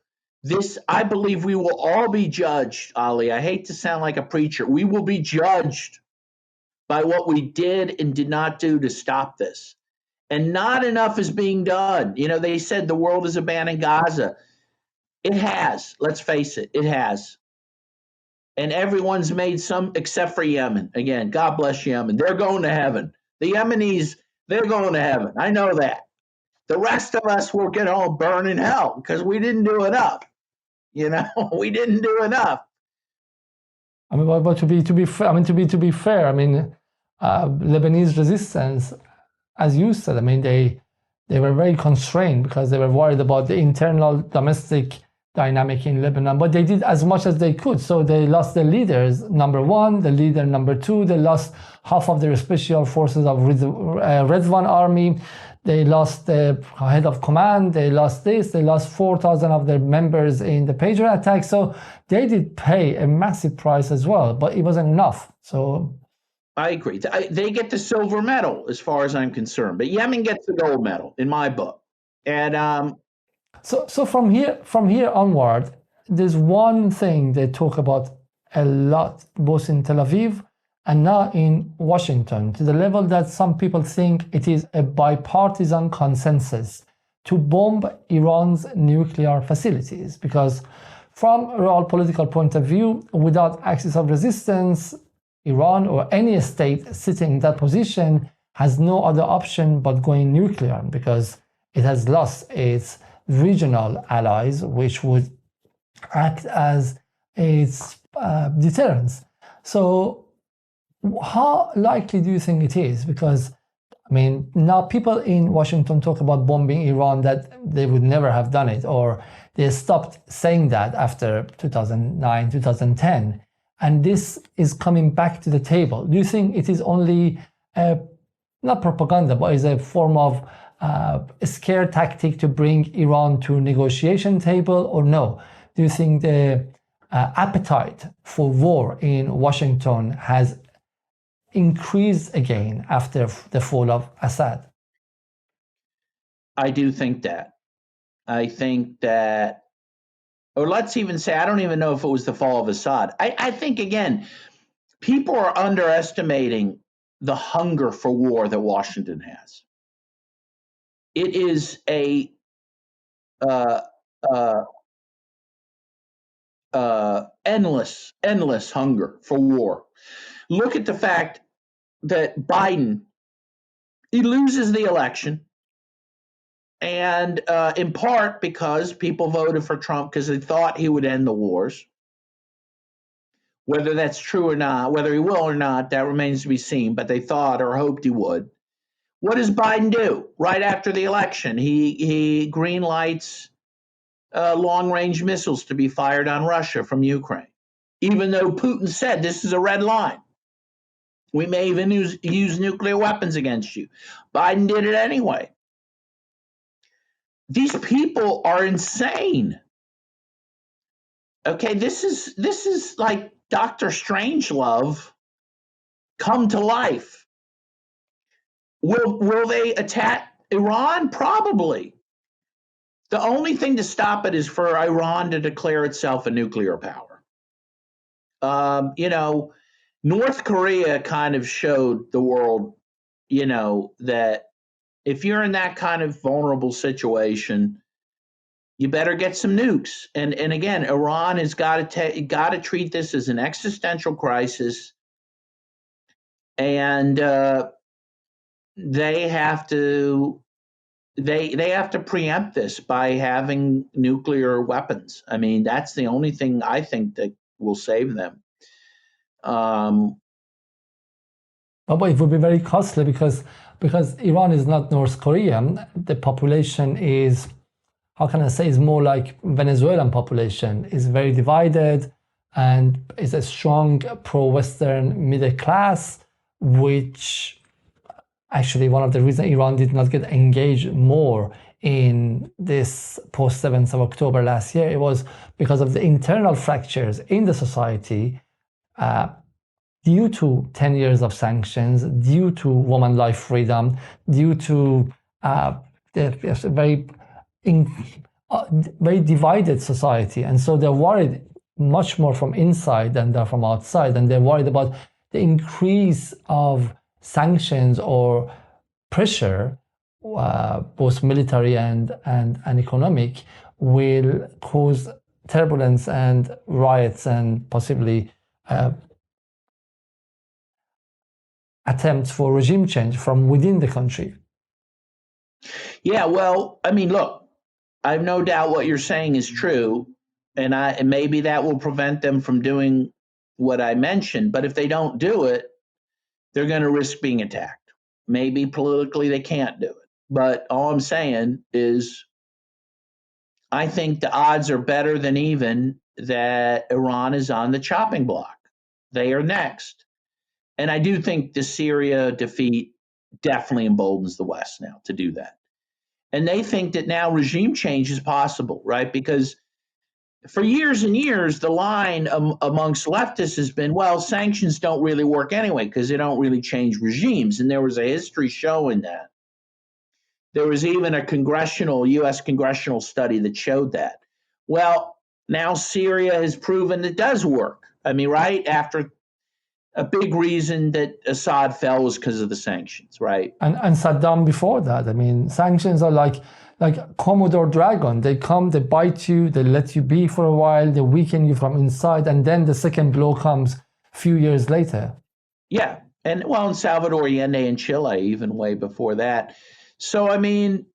[SPEAKER 2] I believe we will all be judged, Ali. I hate to sound like a preacher. We will be judged by what we did and did not do to stop this. And not enough is being done. They said the world has abandoned Gaza. It has. Let's face it, it has. And everyone's made some, except for Yemen. Again, God bless Yemen. They're going to heaven. The Yemenis, they're going to heaven. I know that. The rest of us will get all burned in hell because we didn't do enough. We didn't do enough.
[SPEAKER 1] I mean, but to be fair, Lebanese resistance, as you said, they were very constrained because they were worried about the internal domestic dynamic in Lebanon, but they did as much as they could. So they lost their leaders, number one, the leader number two, they lost half of their special forces of Redwan army, they lost the head of command, they lost 4,000 of their members in the pager attack. So they did pay a massive price as well, but it wasn't enough. So
[SPEAKER 2] I agree. They get the silver medal as far as I'm concerned, but Yemen gets the gold medal in my book. And
[SPEAKER 1] So from here onward, there's one thing they talk about a lot, both in Tel Aviv and now in Washington, to the level that some people think it is a bipartisan consensus to bomb Iran's nuclear facilities. Because from a real political point of view, without axis of resistance, Iran or any state sitting in that position has no other option but going nuclear, because it has lost its regional allies, which would act as its deterrence. So how likely do you think it is? Because now people in Washington talk about bombing Iran, that they would never have done it, or they stopped saying that after 2009, 2010. And this is coming back to the table. Do you think it is only not propaganda, but is a form of a scare tactic to bring Iran to negotiation table, or no? Do you think the appetite for war in Washington has increased again after the fall of Assad?
[SPEAKER 2] I do think that. I think that, or let's even say, I don't even know if it was the fall of Assad. I think, again, people are underestimating the hunger for war that Washington has. It is a endless hunger for war. Look at the fact that Biden, he loses the election, and in part because people voted for Trump because they thought he would end the wars. Whether that's true or not, whether he will or not, that remains to be seen, but they thought or hoped he would. What does Biden do right after the election? He green lights long-range missiles to be fired on Russia from Ukraine, even though Putin said this is a red line. We may even use nuclear weapons against you. Biden did it anyway. These people are insane. Okay, this is like Dr. Strangelove come to life. Will they attack Iran? Probably. The only thing to stop it is for Iran to declare itself a nuclear power. North Korea kind of showed the world, that if you're in that kind of vulnerable situation, you better get some nukes. And again, Iran has got to treat this as an existential crisis, and they have to preempt this by having nuclear weapons. That's the only thing I think that will save them.
[SPEAKER 1] But it would be very costly because Iran is not North Korea. The population is, how can I say, is more like Venezuelan population. Is very divided and is a strong pro-Western middle class, which actually one of the reasons Iran did not get engaged more in this post 7th of October last year, it was because of the internal fractures in the society. due to 10 years of sanctions, due to woman life freedom, due to there's a very divided society. And so they're worried much more from inside than they're from outside. And they're worried about the increase of sanctions or pressure, both military and economic, will cause turbulence and riots and possibly attempts for regime change from within the country.
[SPEAKER 2] Yeah, well, I mean, look, I have no doubt what you're saying is true, and maybe that will prevent them from doing what I mentioned. But if they don't do it, they're going to risk being attacked. Maybe politically they can't do it. But all I'm saying is I think the odds are better than even that Iran is on the chopping block. They are next. And I do think the Syria defeat definitely emboldens the West now to do that. And they think that now regime change is possible, right? Because for years and years, the line amongst leftists has been, well, sanctions don't really work anyway because they don't really change regimes. And there was a history showing that. There was even a U.S. congressional study that showed that. Well, now Syria has proven it does work. I mean, right after a big reason that Assad fell was because of the sanctions, right?
[SPEAKER 1] And Saddam before that. I mean, sanctions are like Commodore Dragon. They come, they bite you, they let you be for a while, they weaken you from inside, and then the second blow comes a few years later.
[SPEAKER 2] Yeah, and well, in Salvador Allende in Chile, even way before that. So, I mean,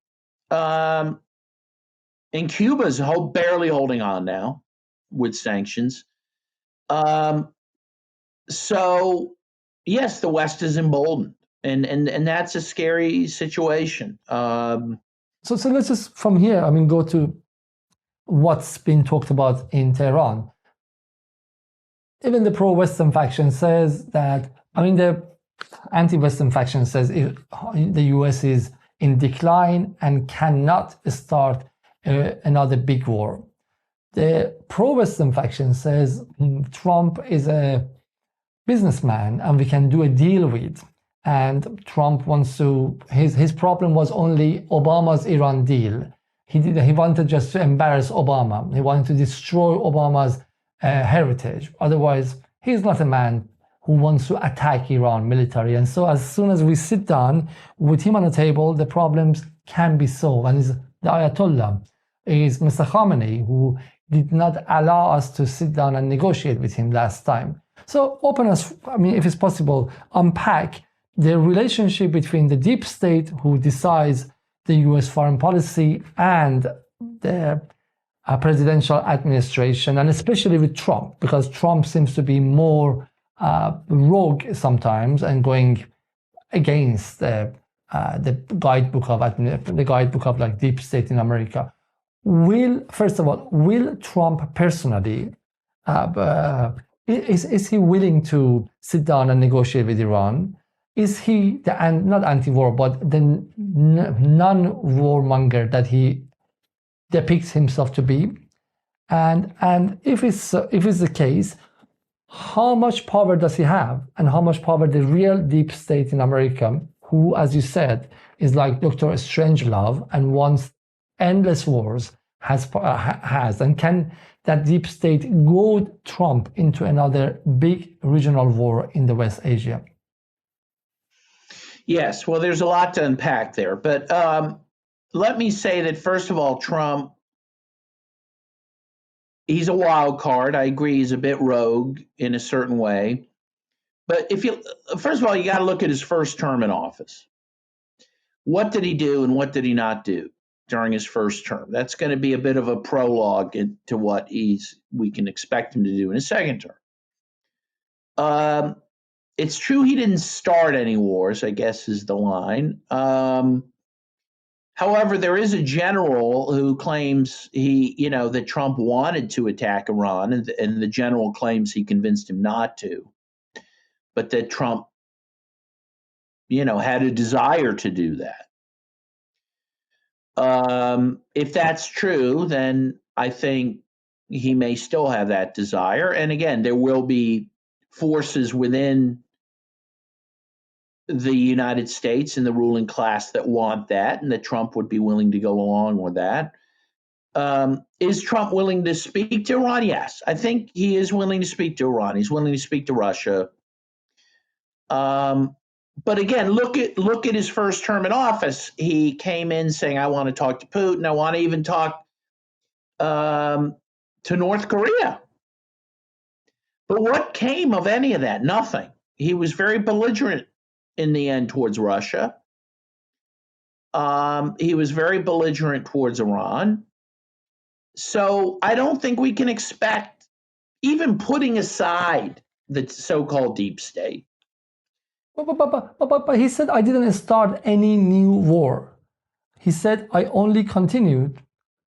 [SPEAKER 2] in Cuba's barely holding on now with sanctions. So, yes, the West is emboldened, and that's a scary situation.
[SPEAKER 1] So let's just from here, I mean, go to what's been talked about in Tehran. Even the pro-Western faction says that, I mean, the anti-Western faction says the US is in decline and cannot start another big war. The pro-Western faction says Trump is a businessman and we can do a deal with. And Trump wants to, his problem was only Obama's Iran deal. He wanted just to embarrass Obama. He wanted to destroy Obama's heritage. Otherwise, he's not a man who wants to attack Iran military. And so as soon as we sit down with him on the table, the problems can be solved. And the Ayatollah is Mr. Khamenei, who did not allow us to sit down and negotiate with him last time. So open us, I mean, if it's possible, unpack the relationship between the deep state who decides the US foreign policy and the presidential administration, and especially with Trump, because Trump seems to be more rogue sometimes and going against the guidebook of like deep state in America. First of all, will Trump personally is he willing to sit down and negotiate with Iran? Is he not anti-war, but the non-warmonger that he depicts himself to be? And if it's the case, how much power does he have, and how much power the real deep state in America, who, as you said, is like Dr. Strangelove and wants endless wars, has, and can that deep state goad Trump into another big regional war in the West Asia?
[SPEAKER 2] Yes, well, there's a lot to unpack there, but let me say that first of all, Trump, he's a wild card. I agree, he's a bit rogue in a certain way. But first of all, you got to look at his first term in office. What did he do and what did he not do during his first term? That's going to be a bit of a prologue into what we can expect him to do in his second term. It's true he didn't start any wars, I guess is the line. However, there is a general who claims that Trump wanted to attack Iran, and the general claims he convinced him not to, but that Trump, had a desire to do that. If that's true, then I think he may still have that desire. And again, there will be forces within the United States and the ruling class that want that, and that Trump would be willing to go along with that. Is Trump willing to speak to Iran? Yes, I think he is willing to speak to Iran. He's willing to speak to Russia. But again, look at his first term in office. He came in saying, "I want to talk to Putin. I want to even talk to North Korea." But what came of any of that? Nothing. He was very belligerent in the end towards Russia. He was very belligerent towards Iran. So I don't think we can expect, even putting aside the so-called deep state.
[SPEAKER 1] But he said, I didn't start any new war. He said, I only continued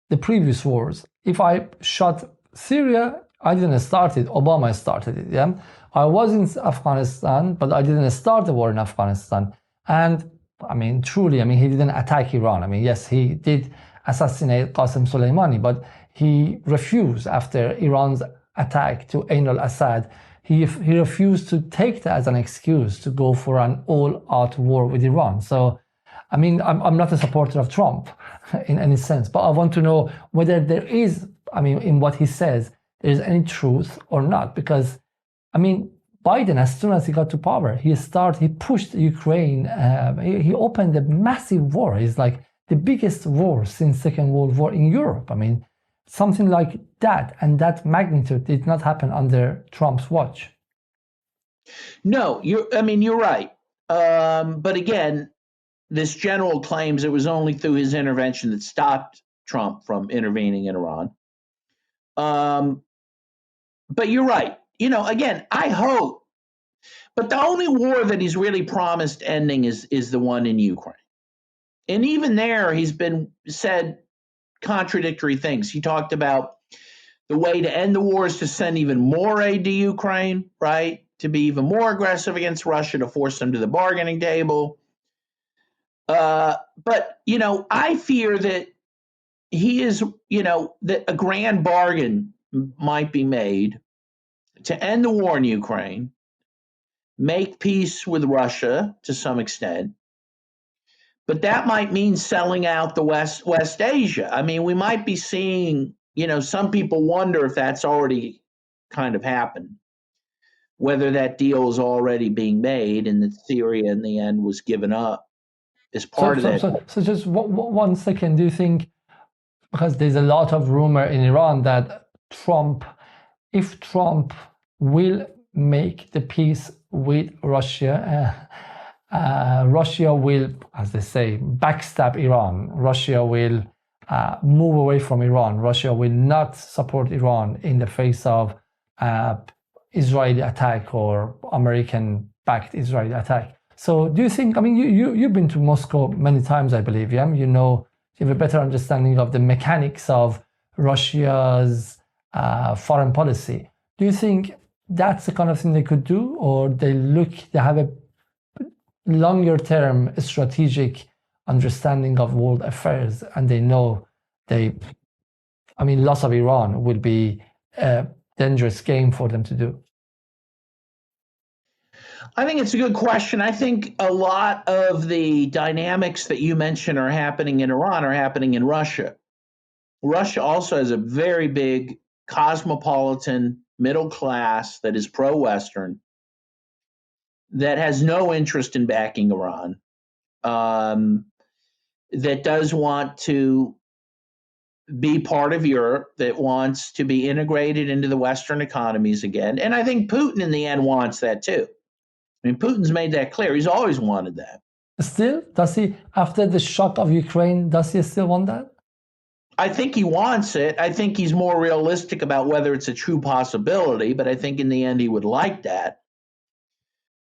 [SPEAKER 1] the previous wars. If I shot Syria, I didn't start it. Obama started it. Yeah, I was in Afghanistan, but I didn't start the war in Afghanistan. And I mean, truly, I mean, he didn't attack Iran. I mean, yes, he did assassinate Qasem Soleimani, but he refused after Iran's attack to Ain al-Assad. He refused to take that as an excuse to go for an all-out war with Iran. So, I mean, I'm not a supporter of Trump in any sense, but I want to know whether there is, I mean, in what he says, there is any truth or not. Because, I mean, Biden, as soon as he got to power, he pushed Ukraine, he opened a massive war. It's like the biggest war since Second World War in Europe. I mean, something like that and that magnitude did not happen under Trump's watch.
[SPEAKER 2] No, you're right. But again, this general claims it was only through his intervention that stopped Trump from intervening in Iran. But you're right. You know, again, I hope. But the only war that he's really promised ending is the one in Ukraine. And even there, he's said contradictory things. He talked about the way to end the war is to send even more aid to Ukraine, right? To be even more aggressive against Russia, to force them to the bargaining table. But, you know, I fear that that a grand bargain might be made to end the war in Ukraine, make peace with Russia to some extent. But that might mean selling out the West Asia. I mean, we might be seeing, some people wonder if that's already kind of happened, whether that deal is already being made and that Syria in the end was given up as part of that.
[SPEAKER 1] So just 1 second, do you think, because there's a lot of rumor in Iran that if Trump will make the peace with Russia, Russia will, as they say, backstab Iran. Russia will move away from Iran. Russia will not support Iran in the face of Israeli attack or American-backed Israeli attack. So do you think, I mean, you've been to Moscow many times, I believe, yeah? You have a better understanding of the mechanics of Russia's foreign policy. Do you think that's the kind of thing they could do, or they have a longer term strategic understanding of world affairs and they know loss of Iran will be a dangerous game for them to do?
[SPEAKER 2] I think it's a good question. I think a lot of the dynamics that you mentioned are happening in Iran are happening in Russia. Russia also has a very big cosmopolitan middle class that is pro-Western, that has no interest in backing Iran, that does want to be part of Europe, that wants to be integrated into the Western economies again. And I think Putin in the end wants that too. I mean, Putin's made that clear. He's always wanted that.
[SPEAKER 1] Still? Does he, after the shock of Ukraine, does he still want that?
[SPEAKER 2] I think he wants it. I think he's more realistic about whether it's a true possibility, but I think in the end he would like that.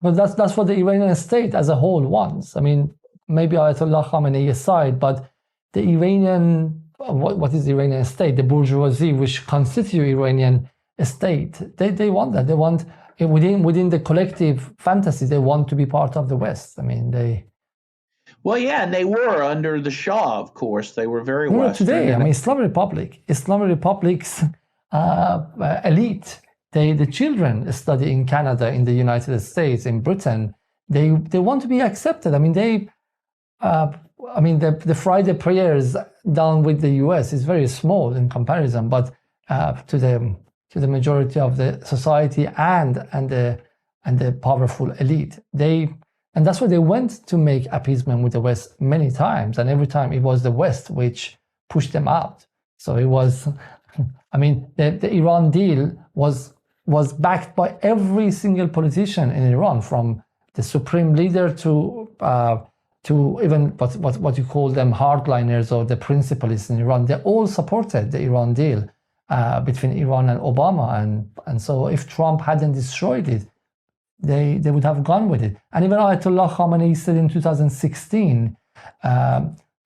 [SPEAKER 1] But that's what the Iranian state as a whole wants. I mean, maybe Ayatollah Khamenei aside, but the Iranian, what is the Iranian state? The bourgeoisie, which constitute Iranian state, they want that. They want, within the collective fantasy, they want to be part of the West. I mean,
[SPEAKER 2] Well, yeah, and they were under the Shah, of course. They were very Western.
[SPEAKER 1] Today, I mean, Islamic Republic's elite the children study in Canada, in the United States, in Britain. They want to be accepted. I mean, the Friday prayers down with the US is very small in comparison, but to the majority of the society and the powerful elite, and that's why they went to make appeasement with the West many times, and every time it was the West which pushed them out. So it was, the Iran deal was backed by every single politician in Iran, from the supreme leader to even what you call them hardliners or the principalists in Iran. They all supported the Iran deal between Iran and Obama, and so if Trump hadn't destroyed it, they would have gone with it. And even Ayatollah Khamenei said in 2016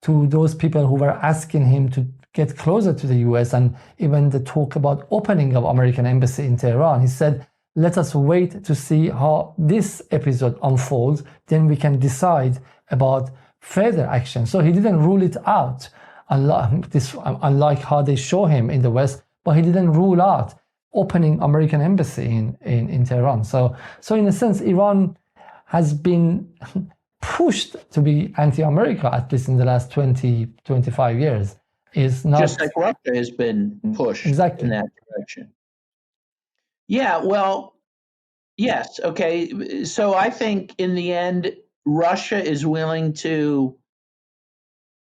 [SPEAKER 1] to those people who were asking him to get closer to the US, and even the talk about opening of American embassy in Tehran, he said, let us wait to see how this episode unfolds, then we can decide about further action. So he didn't rule it out, unlike how they show him in the West, but he didn't rule out opening American embassy in Tehran. So in a sense, Iran has been pushed to be anti-America, at least in the last 20-25 years. Is not
[SPEAKER 2] just like Russia has been pushed
[SPEAKER 1] exactly
[SPEAKER 2] in that direction. Yeah, well, yes, okay. So I think in the end, Russia is willing to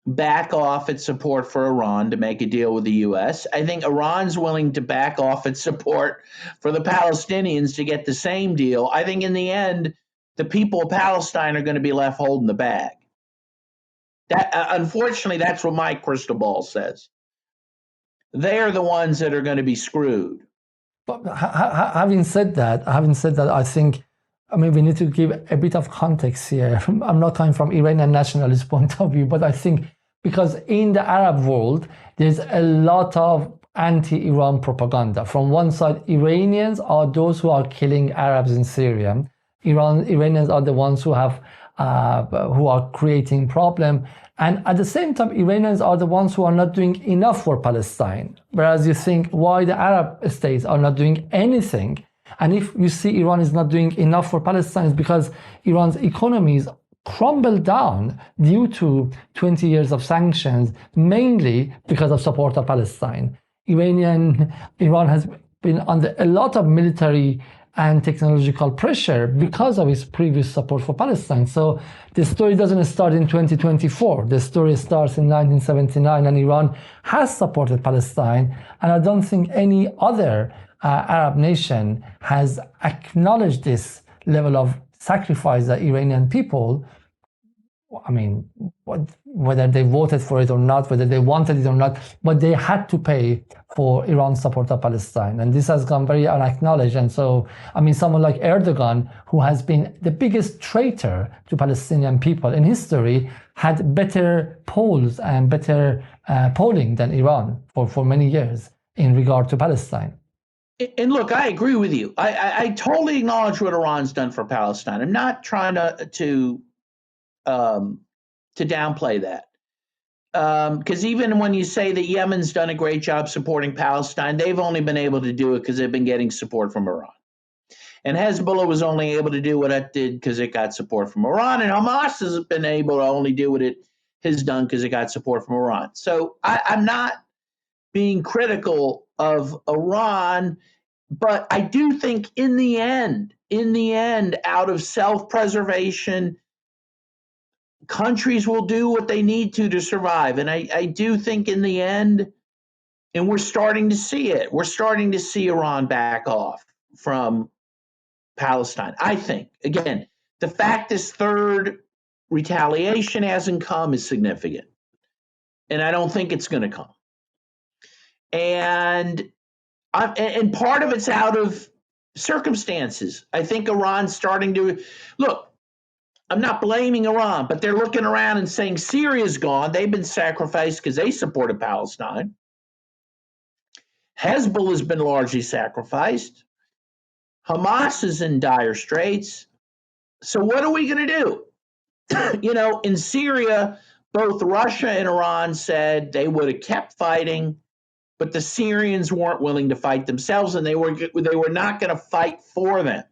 [SPEAKER 2] back off its support for Iran to make a deal with the US. I think Iran's willing to back off its support for the Palestinians to get the same deal. I think in the end, the people of Palestine are going to be left holding the bag. That unfortunately, that's what my crystal ball says. They're the ones that are going to be screwed.
[SPEAKER 1] But having said that, I think, we need to give a bit of context here. I'm not coming from Iranian nationalist point of view, but I think because in the Arab world, there's a lot of anti-Iran propaganda. From one side, Iranians are those who are killing Arabs in Syria. Iranians are the ones who are creating problem. And at the same time, Iranians are the ones who are not doing enough for Palestine. Whereas you think, why the Arab states are not doing anything? And if you see Iran is not doing enough for Palestine, it's because Iran's economies crumbled down due to 20 years of sanctions, mainly because of support of Palestine. Iran has been under a lot of military and technological pressure because of its previous support for Palestine. So the story doesn't start in 2024. The story starts in 1979, and Iran has supported Palestine. And I don't think any other Arab nation has acknowledged this level of sacrifice that Iranian people, whether they voted for it or not, whether they wanted it or not, but they had to pay for Iran's support of Palestine. And this has gone very unacknowledged. And so, someone like Erdogan, who has been the biggest traitor to Palestinian people in history, had better polls and better polling than Iran for many years in regard to Palestine.
[SPEAKER 2] And look, I agree with you. I totally acknowledge what Iran's done for Palestine. I'm not trying to downplay that. Because even when you say that Yemen's done a great job supporting Palestine, they've only been able to do it because they've been getting support from Iran. And Hezbollah was only able to do what it did because it got support from Iran. And Hamas has been able to only do what it has done because it got support from Iran. So I'm not being critical of Iran, but I do think in the end, out of self-preservation, countries will do what they need to survive. And I do think in the end, and we're starting to see it, we're starting to see Iran back off from Palestine. I think, again, the fact this third retaliation hasn't come is significant. And I don't think it's going to come. And part of it's out of circumstances. I think Iran's starting to look. I'm not blaming Iran, but they're looking around and saying Syria's gone. They've been sacrificed because they supported Palestine. Hezbollah has been largely sacrificed. Hamas is in dire straits. So what are we going to do? In Syria, both Russia and Iran said they would have kept fighting but the Syrians weren't willing to fight themselves, and they were not going to fight for them.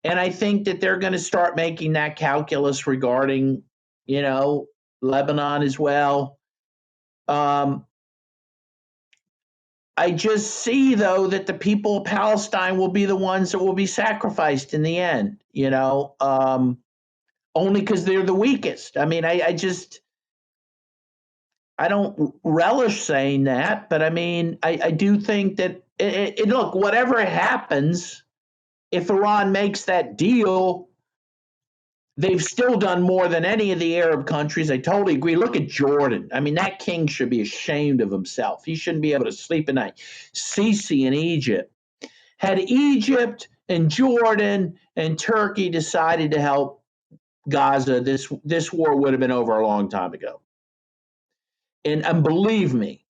[SPEAKER 2] And I think that they're going to start making that calculus regarding, Lebanon as well. I just see, though, that the people of Palestine will be the ones that will be sacrificed in the end, only because they're the weakest. I mean, I don't relish saying that, but I mean, I do think that, look, whatever happens, if Iran makes that deal, they've still done more than any of the Arab countries. I totally agree. Look at Jordan. I mean, that king should be ashamed of himself. He shouldn't be able to sleep at night. Sisi in Egypt. Had Egypt and Jordan and Turkey decided to help Gaza, this war would have been over a long time ago. And believe me,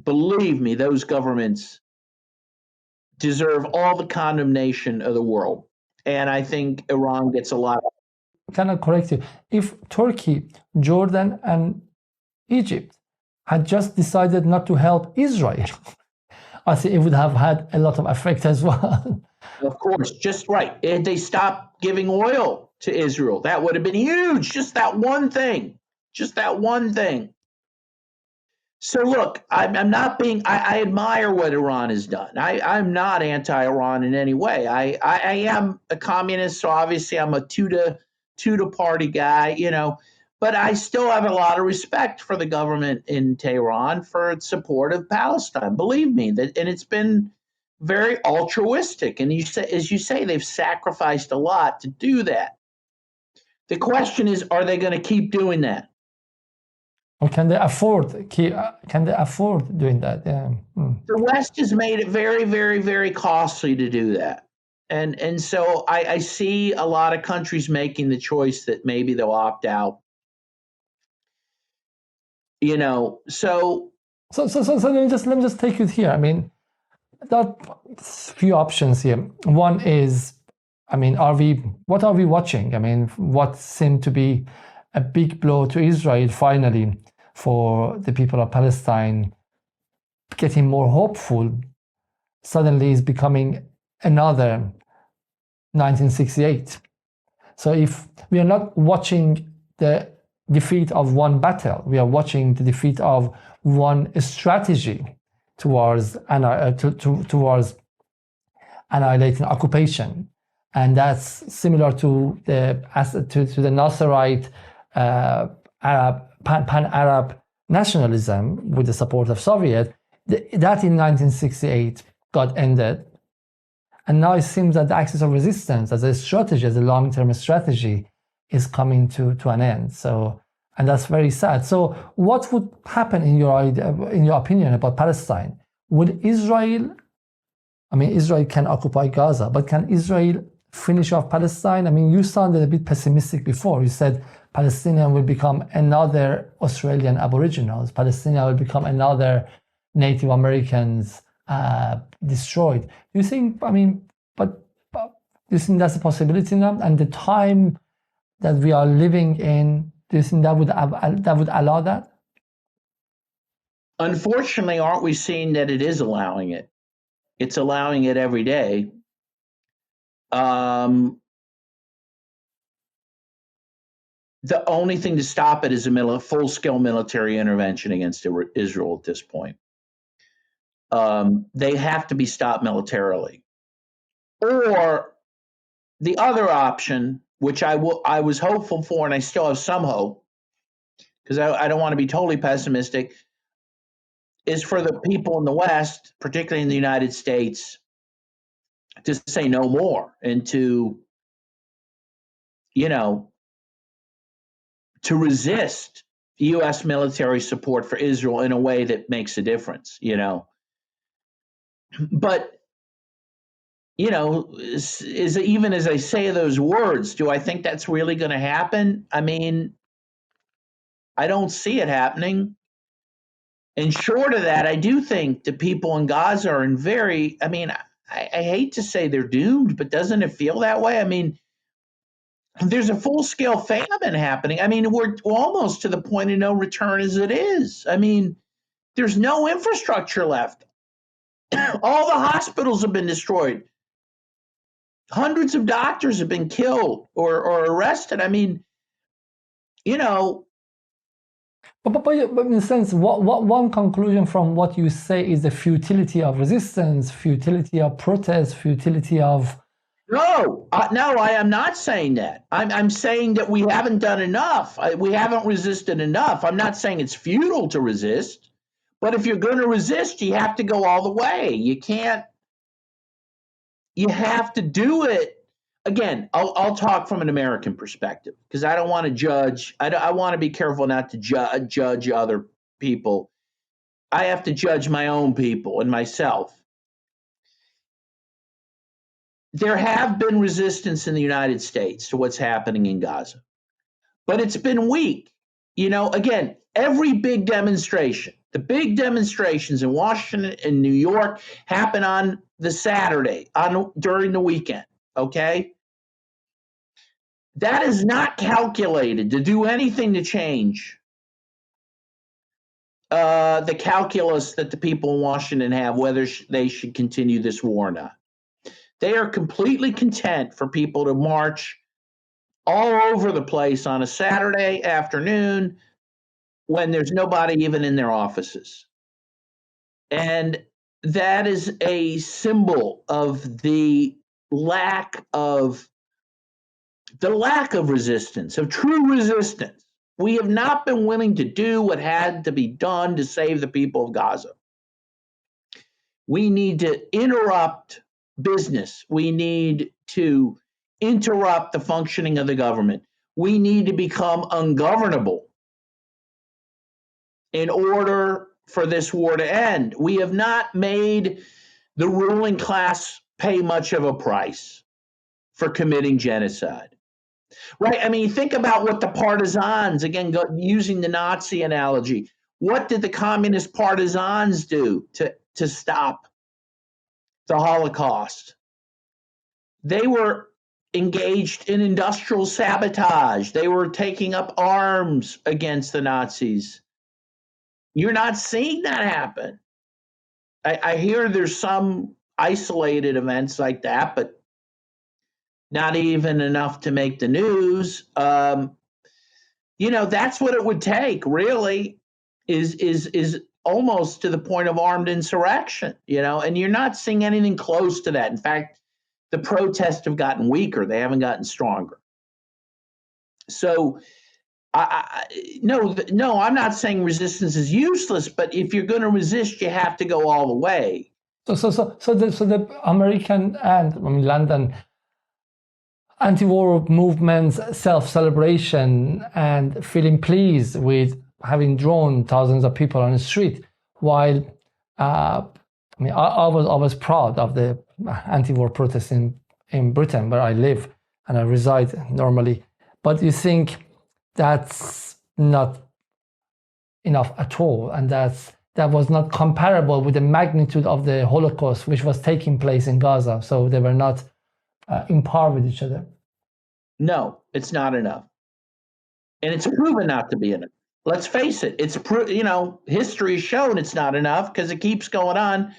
[SPEAKER 2] those governments deserve all the condemnation of the world. And I think Iran gets a lot.
[SPEAKER 1] Can I correct you? If Turkey, Jordan, and Egypt had just decided not to help Israel, I think it would have had a lot of effect as well.
[SPEAKER 2] Of course, just right. If they stopped giving oil to Israel, that would have been huge. Just that one thing. So look, I'm not being. I admire what Iran has done. I'm not anti-Iran in any way. I am a communist, so obviously I'm a two-to party guy, but I still have a lot of respect for the government in Tehran for its support of Palestine. Believe me, and it's been very altruistic. And as you say, they've sacrificed a lot to do that. The question is, are they going to keep doing that?
[SPEAKER 1] Or can they afford doing that? Yeah.
[SPEAKER 2] The West has made it very, very, very costly to do that. And so I see a lot of countries making the choice that maybe they'll opt out. So
[SPEAKER 1] let me just take you here. I mean, there are a few options here. One is, I mean, what are we watching? I mean, what seemed to be a big blow to Israel finally for the people of Palestine getting more hopeful suddenly is becoming another 1968. So if we are not watching the defeat of one battle, we are watching the defeat of one strategy towards annihilating occupation. And that's similar to the Nasserite pan-Arab nationalism with the support of Soviet. That in 1968 got ended. And now it seems that the axis of resistance as a strategy, as a long-term strategy, is coming to an end. So, and that's very sad. So what would happen in your opinion about Palestine? Would Israel, I mean, Israel can occupy Gaza, but can Israel finish off Palestine? I mean, you sounded a bit pessimistic before. You said Palestinian will become another Australian Aboriginals. Palestinian will become another Native Americans destroyed. Do you think, I mean, but do you think that's a possibility now? And the time that we are living in, do you think that would allow that?
[SPEAKER 2] Unfortunately, aren't we seeing that it is allowing it? It's allowing it every day. The only thing to stop it is a full-scale military intervention against Israel at this point. They have to be stopped militarily. Or the other option, which I was hopeful for, and I still have some hope, because I don't want to be totally pessimistic, is for the people in the West, particularly in the United States, to say no more and to resist U.S. military support for Israel in a way that makes a difference, But, even as I say those words, do I think that's really going to happen? I mean, I don't see it happening. And short of that, I do think the people in Gaza are I hate to say they're doomed, but doesn't it feel that way? I mean, there's a full-scale famine happening. I mean, we're almost to the point of no return as it is. I mean, There's no infrastructure left. All the hospitals have been destroyed. Hundreds of doctors have been killed or arrested. I mean, you know.
[SPEAKER 1] But in a sense, what one conclusion from what you say is the futility of resistance, futility of protest, futility of...
[SPEAKER 2] No, I am not saying that. I'm saying that we haven't done enough. We haven't resisted enough. I'm not saying it's futile to resist, but if you're going to resist, you have to go all the way. You can't. You have to do it. Again, I'll talk from an American perspective because I don't want to judge. I want to be careful not to judge other people. I have to judge my own people and myself. There have been resistance in the United States to what's happening in Gaza, but it's been weak. Again, every big demonstration, the big demonstrations in Washington and New York happen on the Saturday during the weekend. Okay. That is not calculated to do anything to change the calculus that the people in Washington have, whether they should continue this war or not. They are completely content for people to march all over the place on a Saturday afternoon when there's nobody even in their offices. And that is a symbol of the lack of resistance, of true resistance. We have not been willing to do what had to be done to save the people of Gaza. We need to interrupt business. We need to interrupt the functioning of the government. We need to become ungovernable in order for this war to end. We have not made the ruling class pay much of a price for committing genocide. Right? I mean, think about what the partisans, again, using the Nazi analogy, what did the communist partisans do to stop the Holocaust? They were engaged in industrial sabotage. They were taking up arms against the Nazis. You're not seeing that happen. I hear there's some isolated events like that, but not even enough to make the news. That's what it would take, really, is almost to the point of armed insurrection, and you're not seeing anything close to that. In fact, the protests have gotten weaker. They haven't gotten stronger. So, no, I'm not saying resistance is useless, but if you're going to resist, you have to go all the way.
[SPEAKER 1] So the American and London anti-war movements, self-celebration, and feeling pleased with having drawn thousands of people on the street, while I was proud of the anti-war protests in Britain, where I live and I reside normally. But you think that's not enough at all, and that was not comparable with the magnitude of the Holocaust, which was taking place in Gaza. So they were not in par with each other.
[SPEAKER 2] No, it's not enough, and it's proven not to be enough. Let's face it; it's history has shown it's not enough because it keeps going on.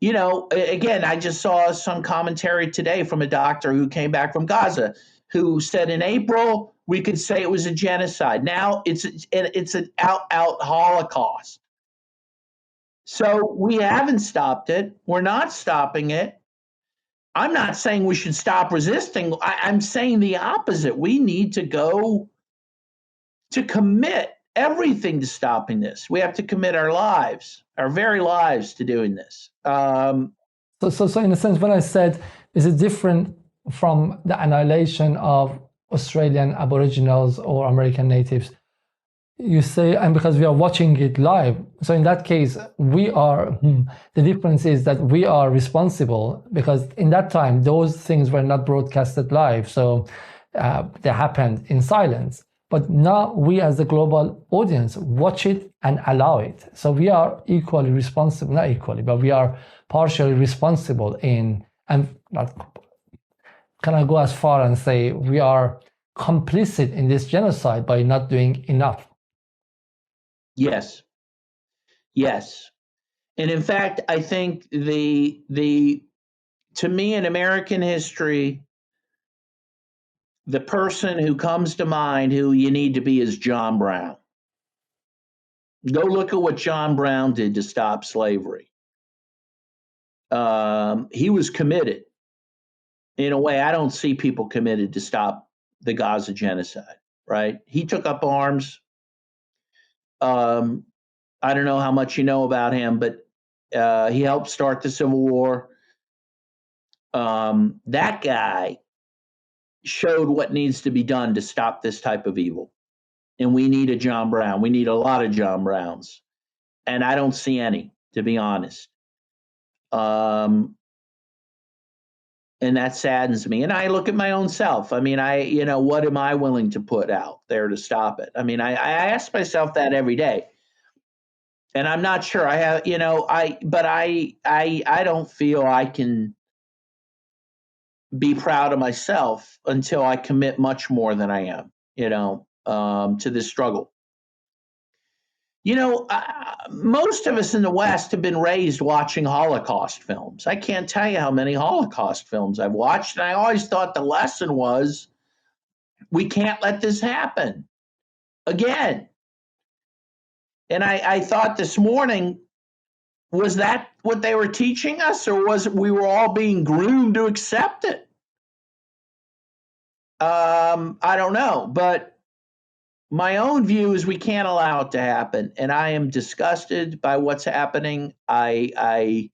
[SPEAKER 2] Again, I just saw some commentary today from a doctor who came back from Gaza, who said in April we could say it was a genocide. Now it's an out Holocaust. So we haven't stopped it. We're not stopping it. I'm not saying we should stop resisting. I'm saying the opposite. We need to go to commit everything to stopping this. We have to commit our lives, our very lives, to doing this.
[SPEAKER 1] So in a sense, when I said, is it different from the annihilation of Australian Aboriginals or American natives? You say, and because we are watching it live. So in that case, the difference is that we are responsible, because in that time, those things were not broadcasted live. So they happened in silence. But now we as the global audience watch it and allow it. So we are equally responsible, not equally, but we are partially responsible in, and can I go as far and say we are complicit in this genocide by not doing enough?
[SPEAKER 2] Yes. Yes. And in fact, I think to me in American history, the person who comes to mind who you need to be is John Brown. Go look at what John Brown did to stop slavery. He was committed in a way I don't see people committed to stop the Gaza genocide, right? He took up arms. I don't know how much you know about him, but he helped start the Civil War. That guy showed what needs to be done to stop this type of evil. And we need a John Brown. We need a lot of John Browns. And I don't see any, to be honest. And that saddens me. And I look at my own self. I mean, what am I willing to put out there to stop it? I mean, I ask myself that every day. And I'm not sure I have, I don't feel I can be proud of myself until I commit much more than I am, to this struggle. Most of us in the West have been raised watching Holocaust films. I can't tell you how many Holocaust films I've watched. And I always thought the lesson was, we can't let this happen again. And I thought this morning, was that what they were teaching us, or was it we were all being groomed to accept it? I don't know, but my own view is we can't allow it to happen, and I am disgusted by what's happening. I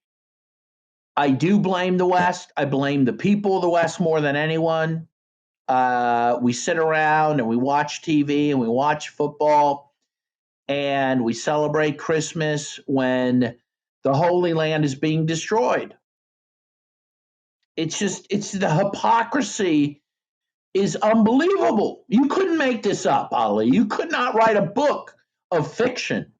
[SPEAKER 2] do blame the West. I blame the people of the West more than anyone. We sit around and we watch TV and we watch football and we celebrate Christmas when the Holy Land is being destroyed. It's the hypocrisy is unbelievable. You couldn't make this up, Ali. You could not write a book of fiction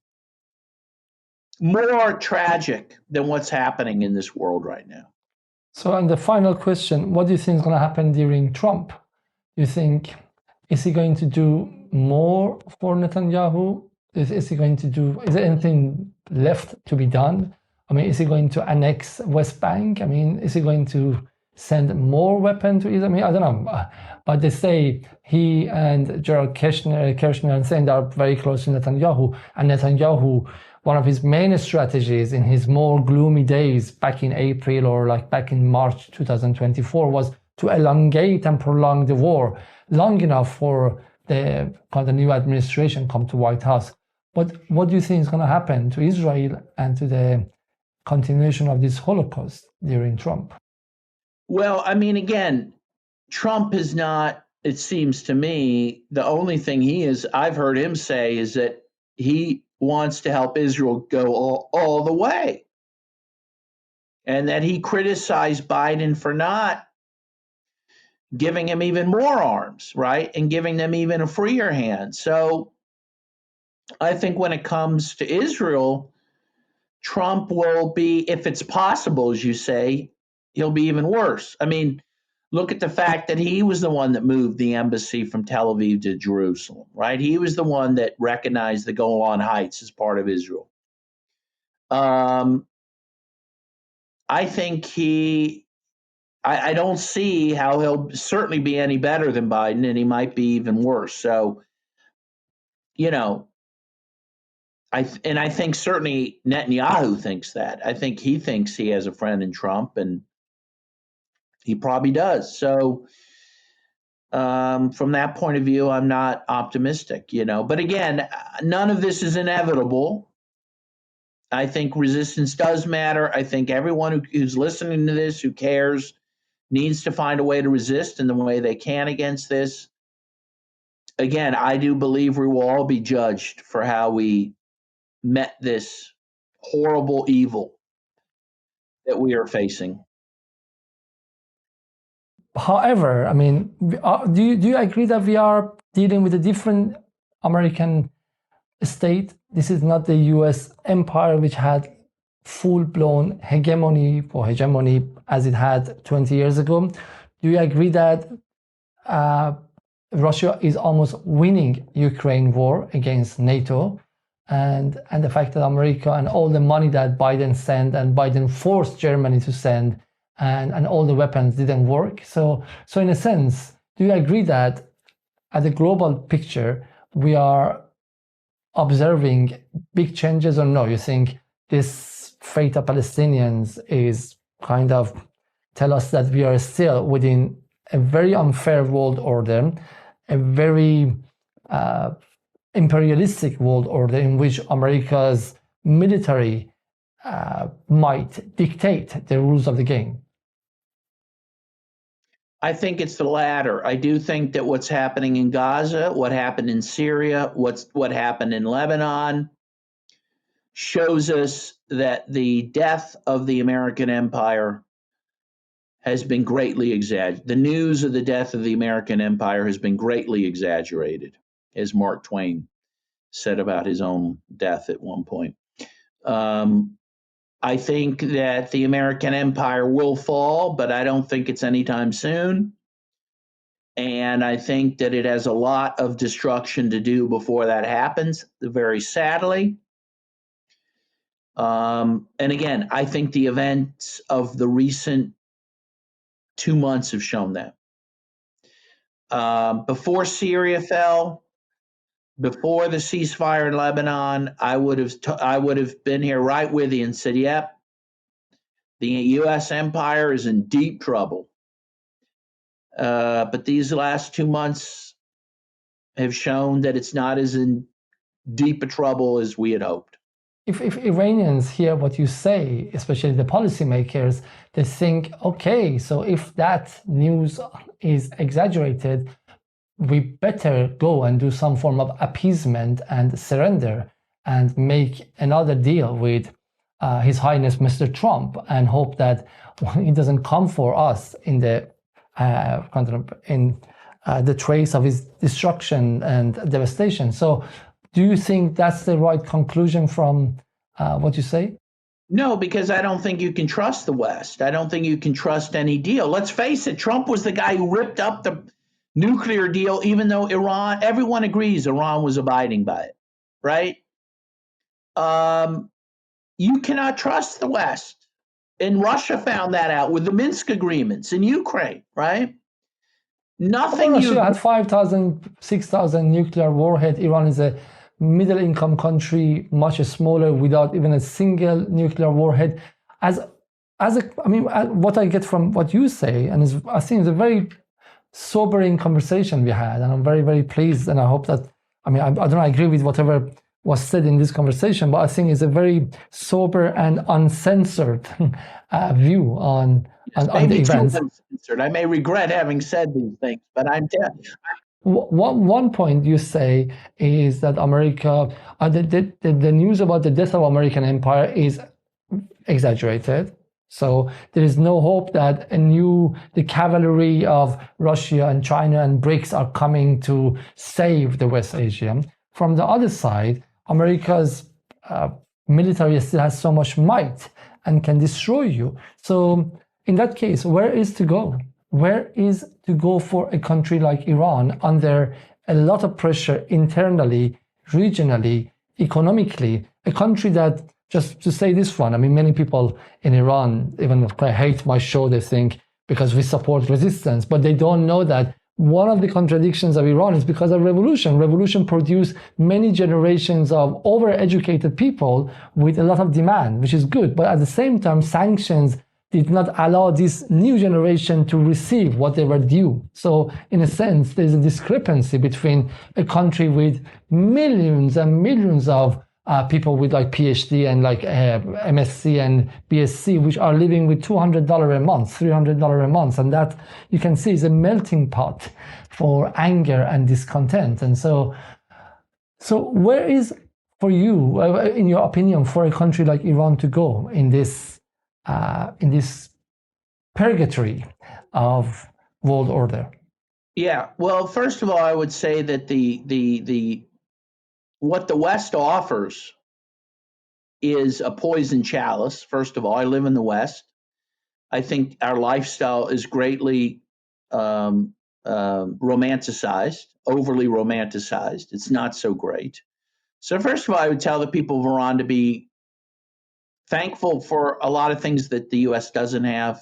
[SPEAKER 2] more tragic than what's happening in this world right now.
[SPEAKER 1] So, and the final question, what do you think is going to happen during Trump? Do you think, is he going to do more for Netanyahu? Is there anything left to be done? I mean, is he going to annex West Bank? I mean, is he going to send more weapons to Israel? I mean, I don't know. But they say he and Jared Kushner and saying they are very close to Netanyahu. And Netanyahu, one of his main strategies in his more gloomy days back in April or like back in March 2024 was to elongate and prolong the war long enough for the new administration come to White House. But what do you think is going to happen to Israel and to the continuation of this Holocaust during Trump?
[SPEAKER 2] Well, I mean, again, Trump is not, it seems to me, the only thing I've heard him say is that he wants to help Israel go all the way. And that he criticized Biden for not giving him even more arms, right? And giving them even a freer hand. So I think when it comes to Israel, Trump will be, if it's possible, as you say, he'll be even worse. I mean, look at the fact that he was the one that moved the embassy from Tel Aviv to Jerusalem, right? He was the one that recognized the Golan Heights as part of Israel. I think I don't see how he'll certainly be any better than Biden, and he might be even worse. So, I think certainly Netanyahu thinks that. I think he thinks he has a friend in Trump, and he probably does. So from that point of view, I'm not optimistic, But again, none of this is inevitable. I think resistance does matter. I think everyone who's listening to this, who cares, needs to find a way to resist in the way they can against this. Again, I do believe we will all be judged for how we met this horrible evil that we are facing.
[SPEAKER 1] However, I mean, do you agree that we are dealing with a different American state? This is not the US empire, which had full-blown hegemony as it had 20 years ago. Do you agree that Russia is almost winning Ukraine war against NATO? and the fact that America and all the money that Biden sent and Biden forced Germany to send and all the weapons didn't work. So in a sense, do you agree that at the global picture, we are observing big changes, or no? You think this fate of Palestinians is kind of tell us that we are still within a very unfair world order, a very imperialistic world order in which America's military might dictate the rules of the game?
[SPEAKER 2] I think it's the latter. I do think that what's happening in Gaza, what happened in Syria, what happened in Lebanon shows us that the death of the American empire has been greatly exaggerated. The news of the death of the American empire has been greatly exaggerated, as Mark Twain said about his own death at one point. I think that the American empire will fall, but I don't think it's anytime soon. And I think that it has a lot of destruction to do before that happens, very sadly. And again, I think the events of the recent 2 months have shown that. Before Syria fell, before the ceasefire in Lebanon, I would have been here right with you and said, yep, the U.S. empire is in deep trouble. But these last 2 months have shown that it's not as in deep a trouble as we had hoped.
[SPEAKER 1] If Iranians hear what you say, especially the policymakers, they think, okay, so if that news is exaggerated, we better go and do some form of appeasement and surrender and make another deal with His Highness Mr. Trump and hope that he doesn't come for us in the trace of his destruction and devastation. So do you think that's the right conclusion from what you say?
[SPEAKER 2] No, because I don't think you can trust the West. I don't think you can trust any deal. Let's face it, Trump was the guy who ripped up the nuclear deal, even though everyone agrees Iran was abiding by it, right? You cannot trust the West. And Russia found that out with the Minsk agreements in Ukraine, right? Nothing.
[SPEAKER 1] Russia had 5,000, 6,000 nuclear warhead. Iran is a middle-income country, much smaller, without even a single nuclear warhead. What I get from what you say, and I think it's a very sobering conversation we had, and I'm very, very pleased, and I hope that, I don't agree with whatever was said in this conversation, but I think it's a very sober and uncensored view on the events.
[SPEAKER 2] Uncensored. I may regret having said these things, but I'm
[SPEAKER 1] one point you say is that America, the news about the death of American empire is exaggerated. So there is no hope that the cavalry of Russia and China and BRICS are coming to save the West Asia. From the other side, America's military still has so much might and can destroy you. So in that case, where is to go? Where is to go for a country like Iran under a lot of pressure internally, regionally, economically, a country that, just to say this one, many people in Iran even hate my show, they think, because we support resistance, but they don't know that one of the contradictions of Iran is because of revolution. Revolution produced many generations of overeducated people with a lot of demand, which is good. But at the same time, sanctions did not allow this new generation to receive what they were due. So in a sense, there's a discrepancy between a country with millions and millions of people with PhD and MSc and BSc, which are living with $200 a month, $300 a month. And that you can see is a melting pot for anger and discontent. And so where is, for you, in your opinion, for a country like Iran to go in this purgatory of world order?
[SPEAKER 2] Yeah, well, first of all, I would say that what the West offers is a poison chalice. First of all, I live in the West. I think our lifestyle is greatly romanticized, overly romanticized. It's not so great. So first of all, I would tell the people of Iran to be thankful for a lot of things that the U.S. doesn't have.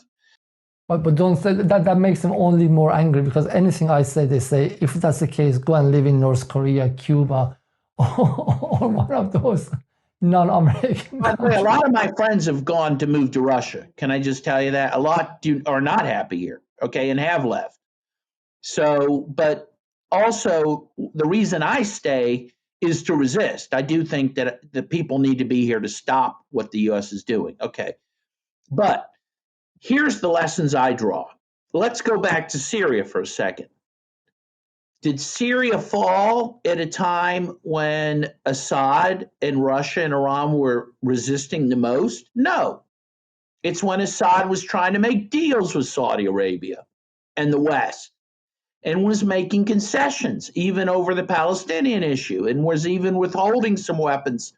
[SPEAKER 1] But don't say that. That makes them only more angry, because anything I say, they say, if that's the case, go and live in North Korea, Cuba, or one of those non-American countries.
[SPEAKER 2] A lot of my friends have gone to move to Russia. Can I just tell you that? A lot are not happy here, okay, and have left. So, but also the reason I stay is to resist. I do think that the people need to be here to stop what the U.S. is doing, okay. But here's the lessons I draw. Let's go back to Syria for a second. Did Syria fall at a time when Assad and Russia and Iran were resisting the most? No. It's when Assad was trying to make deals with Saudi Arabia and the West, and was making concessions even over the Palestinian issue, and was even withholding some weapons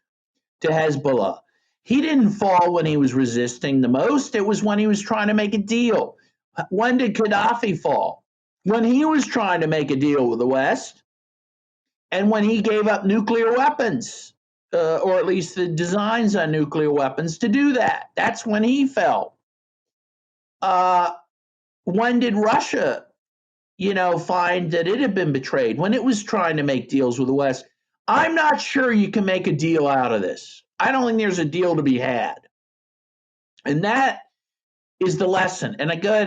[SPEAKER 2] to Hezbollah. He didn't fall when he was resisting the most. It was when he was trying to make a deal. When did Gaddafi fall? When he was trying to make a deal with the West, and when he gave up nuclear weapons, or at least the designs on nuclear weapons to do that. That's when he fell. When did Russia, find that it had been betrayed? When it was trying to make deals with the West. I'm not sure you can make a deal out of this. I don't think there's a deal to be had. And that is the lesson. And I go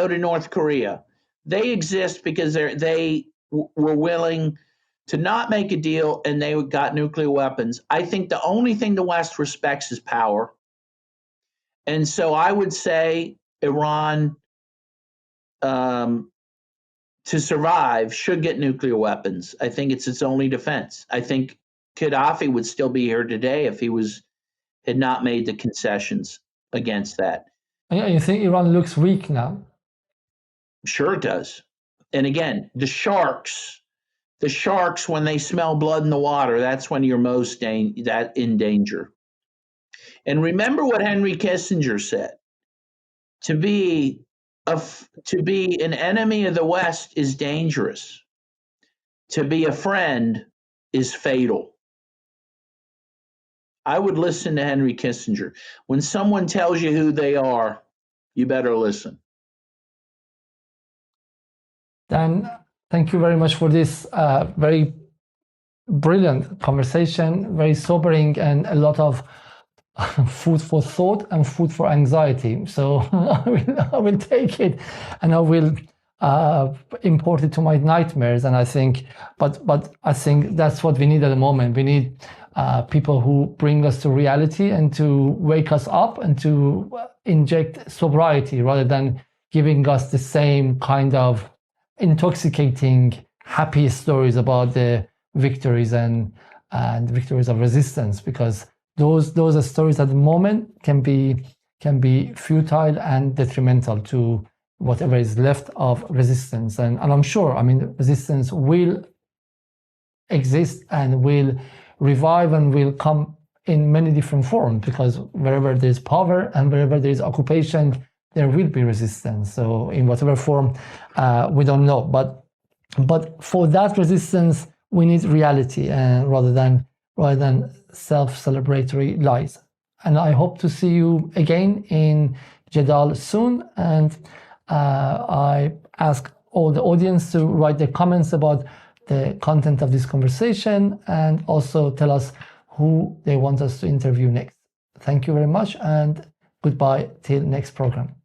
[SPEAKER 2] to North Korea. They exist because they were willing to not make a deal, and they got nuclear weapons. I think the only thing the West respects is power. And so I would say Iran, to survive, should get nuclear weapons. I think it's its only defense. I think Gaddafi would still be here today if he had not made the concessions against that.
[SPEAKER 1] And you think Iran looks weak now?
[SPEAKER 2] Sure it does. And again, the sharks, when they smell blood in the water, that's when you're most in danger. And remember what Henry Kissinger said: to be an enemy of the West is dangerous. To be a friend is fatal. I would listen to Henry Kissinger. When someone tells you who they are, you better listen.
[SPEAKER 1] Dan, thank you very much for this very brilliant conversation, very sobering, and a lot of food for thought and food for anxiety. So I will take it, and I will import it to my nightmares. And I think, but I think that's what we need at the moment. We need people who bring us to reality and to wake us up and to inject sobriety, rather than giving us the same kind of intoxicating, happy stories about the victories and victories of resistance, because those stories at the moment can be futile and detrimental to whatever is left of resistance. And I'm sure, resistance will exist and will revive and will come in many different forms, because wherever there's power and wherever there's occupation, there will be resistance. So in whatever form, we don't know. But for that resistance, we need reality, rather than self-celebratory lies. And I hope to see you again in Jedaal soon. And I ask all the audience to write their comments about the content of this conversation, and also tell us who they want us to interview next. Thank you very much, and goodbye till next program.